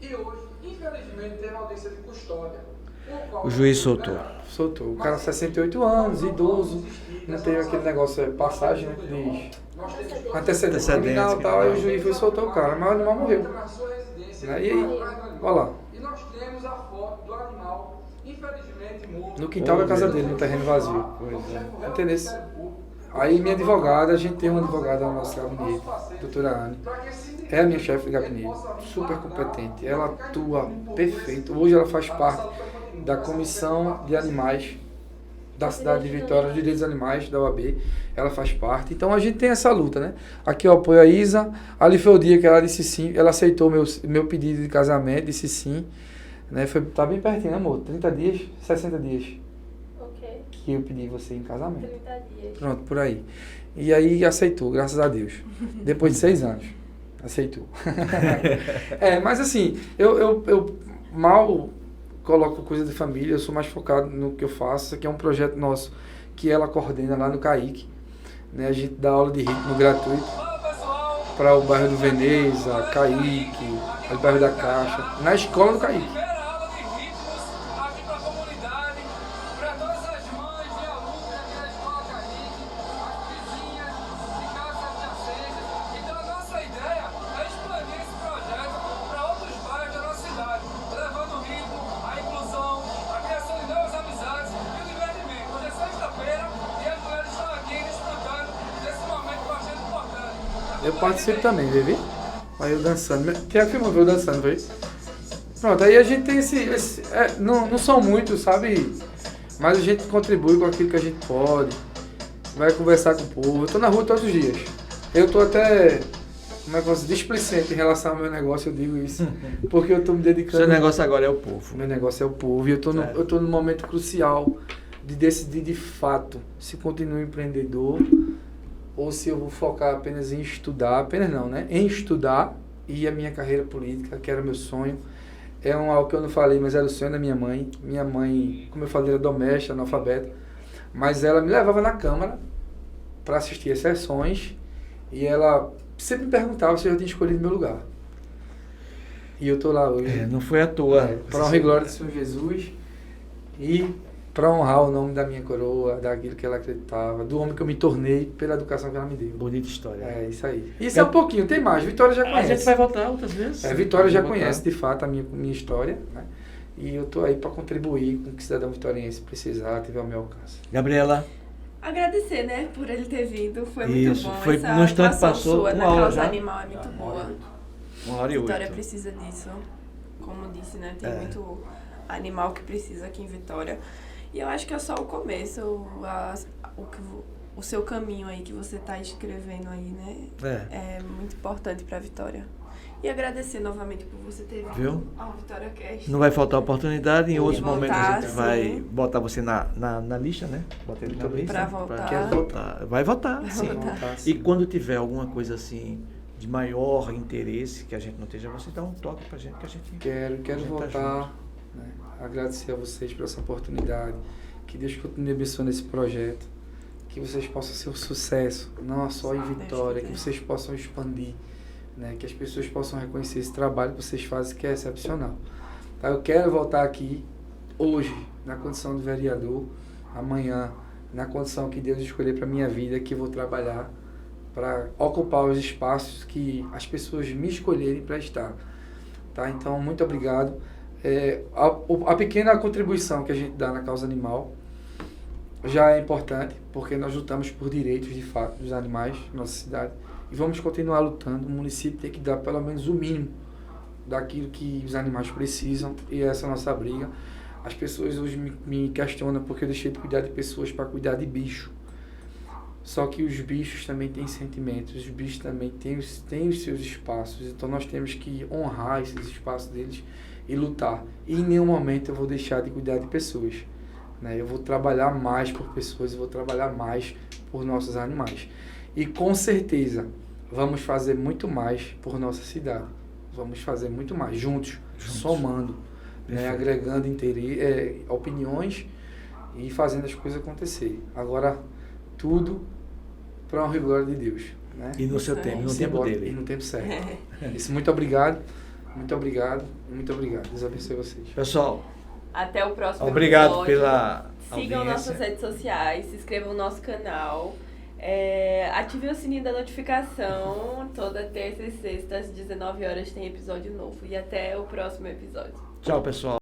e hoje, infelizmente, teve audiência de custódia. O juiz soltou. Soltou. O cara 68 anos, idoso, não teve aquele negócio, passagem, né? De antecedente criminal e tal, aí o juiz foi soltar o cara, mas o animal morreu. E aí, olha lá. E nós temos a foto do animal, infelizmente, morto. No quintal da casa dele, no terreno vazio. Entendeu? Aí minha advogada, a gente tem uma advogada no nosso gabinete, doutora Anne, é a minha chefe de gabinete, super competente, ela atua perfeito. Hoje ela faz parte da comissão de animais da cidade de Vitória, os direitos dos animais da OAB, ela faz parte. Então a gente tem essa luta, né? Aqui eu apoio a Isa, ali foi o dia que ela disse sim, ela aceitou meu pedido de casamento, disse sim, né? Tá bem pertinho, né, amor? 30 dias, 60 dias. Ok. Que eu pedi você em casamento. 30 dias. Pronto, por aí. E aí aceitou, graças a Deus. Depois de 6 anos, aceitou. Mas assim, eu mal coloco coisa de família, eu sou mais focado no que eu faço. Isso aqui é um projeto nosso que ela coordena lá no CAIC, né? A gente dá aula de ritmo gratuito para o bairro do Veneza, CAIC, o bairro da Caixa, na escola do CAIC. Eu participo também, Vivi. Aí eu dançando. Quem é que filmou eu dançando, foi? Pronto, aí a gente tem não são muitos, sabe? Mas a gente contribui com aquilo que a gente pode. Vai conversar com o povo. Eu tô na rua todos os dias. Eu tô até, como é que eu posso dizer, displicente em relação ao meu negócio, eu digo isso. Porque eu tô me dedicando... Seu negócio agora é o povo. Meu negócio é o povo. E eu tô num momento crucial de decidir de fato se continuo empreendedor ou se eu vou focar apenas em estudar, apenas não, né? Em estudar e a minha carreira política, que era meu sonho. É algo que eu não falei, mas era o sonho da minha mãe. Minha mãe, como eu falei, era doméstica, analfabeta, mas ela me levava na Câmara para assistir as sessões e ela sempre me perguntava se eu já tinha escolhido meu lugar. E eu tô lá hoje. Não foi à toa. Para honrar a glória de Senhor Jesus e para honrar o nome da minha coroa, daquilo que ela acreditava, do homem que eu me tornei pela educação que ela me deu. Bonita história. É isso aí. Isso é um pouquinho, tem mais. Vitória já conhece. A gente vai voltar outras vezes. Vitória já conhece, de fato, a minha história, né? E eu tô aí para contribuir com o que o cidadão vitoriense precisar, tiver ao meu alcance. Gabriela. Agradecer, né, por ele ter vindo. Foi muito bom. Foi, no instante passou sua, uma hora causa já. animal é muito boa. 1h08. Vitória precisa disso. Como disse, né? Tem muito animal que precisa aqui em Vitória. E eu acho que é só o começo, o seu caminho aí que você está escrevendo aí, né? É muito importante para a Vitória. E agradecer novamente por você ter vindo ao Vitória Cast. Não vai faltar oportunidade, em outros momentos a gente sim. vai botar você na lista, né? Botar ele na lista. Para voltar. Quer voltar. Vai voltar, sim. E quando tiver alguma coisa assim de maior interesse que a gente não esteja, você dá um toque pra gente que a gente quero voltar, né? Agradecer a vocês por essa oportunidade, que Deus continue abençoando esse projeto, que vocês possam ser um sucesso, não só em Vitória, que vocês possam expandir, né? Que as pessoas possam reconhecer esse trabalho que vocês fazem, que é excepcional. Tá? Eu quero voltar aqui hoje, na condição de vereador, amanhã, na condição que Deus escolher para a minha vida, que eu vou trabalhar para ocupar os espaços que as pessoas me escolherem para estar. Tá? Então, muito obrigado. A pequena contribuição que a gente dá na causa animal já é importante, porque nós lutamos por direitos de fato dos animais na nossa cidade e vamos continuar lutando. O município tem que dar pelo menos o mínimo daquilo que os animais precisam, e essa é a nossa briga. As pessoas hoje me questionam porque eu deixei de cuidar de pessoas para cuidar de bicho. Só que os bichos também têm sentimentos, os bichos também têm os seus espaços, então nós temos que honrar esses espaços deles e lutar. E em nenhum momento eu vou deixar de cuidar de pessoas, né? Eu vou trabalhar mais por pessoas, eu vou trabalhar mais por nossos animais. E com certeza vamos fazer muito mais por nossa cidade. Vamos fazer muito mais, juntos. Somando, né? Agregando opiniões e fazendo as coisas acontecer. Agora, tudo para honra e glória de Deus, né? E no seu tempo, no tempo dele. E no tempo certo. Isso, muito obrigado, muito obrigado, muito obrigado. Deus abençoe vocês. Pessoal, até o próximo obrigado episódio. pela Sigam audiência. nossas redes sociais, se inscrevam no nosso canal, ative o sininho da notificação. Toda terça e sexta às 19 horas tem episódio novo. E até o próximo episódio. Tchau, pessoal.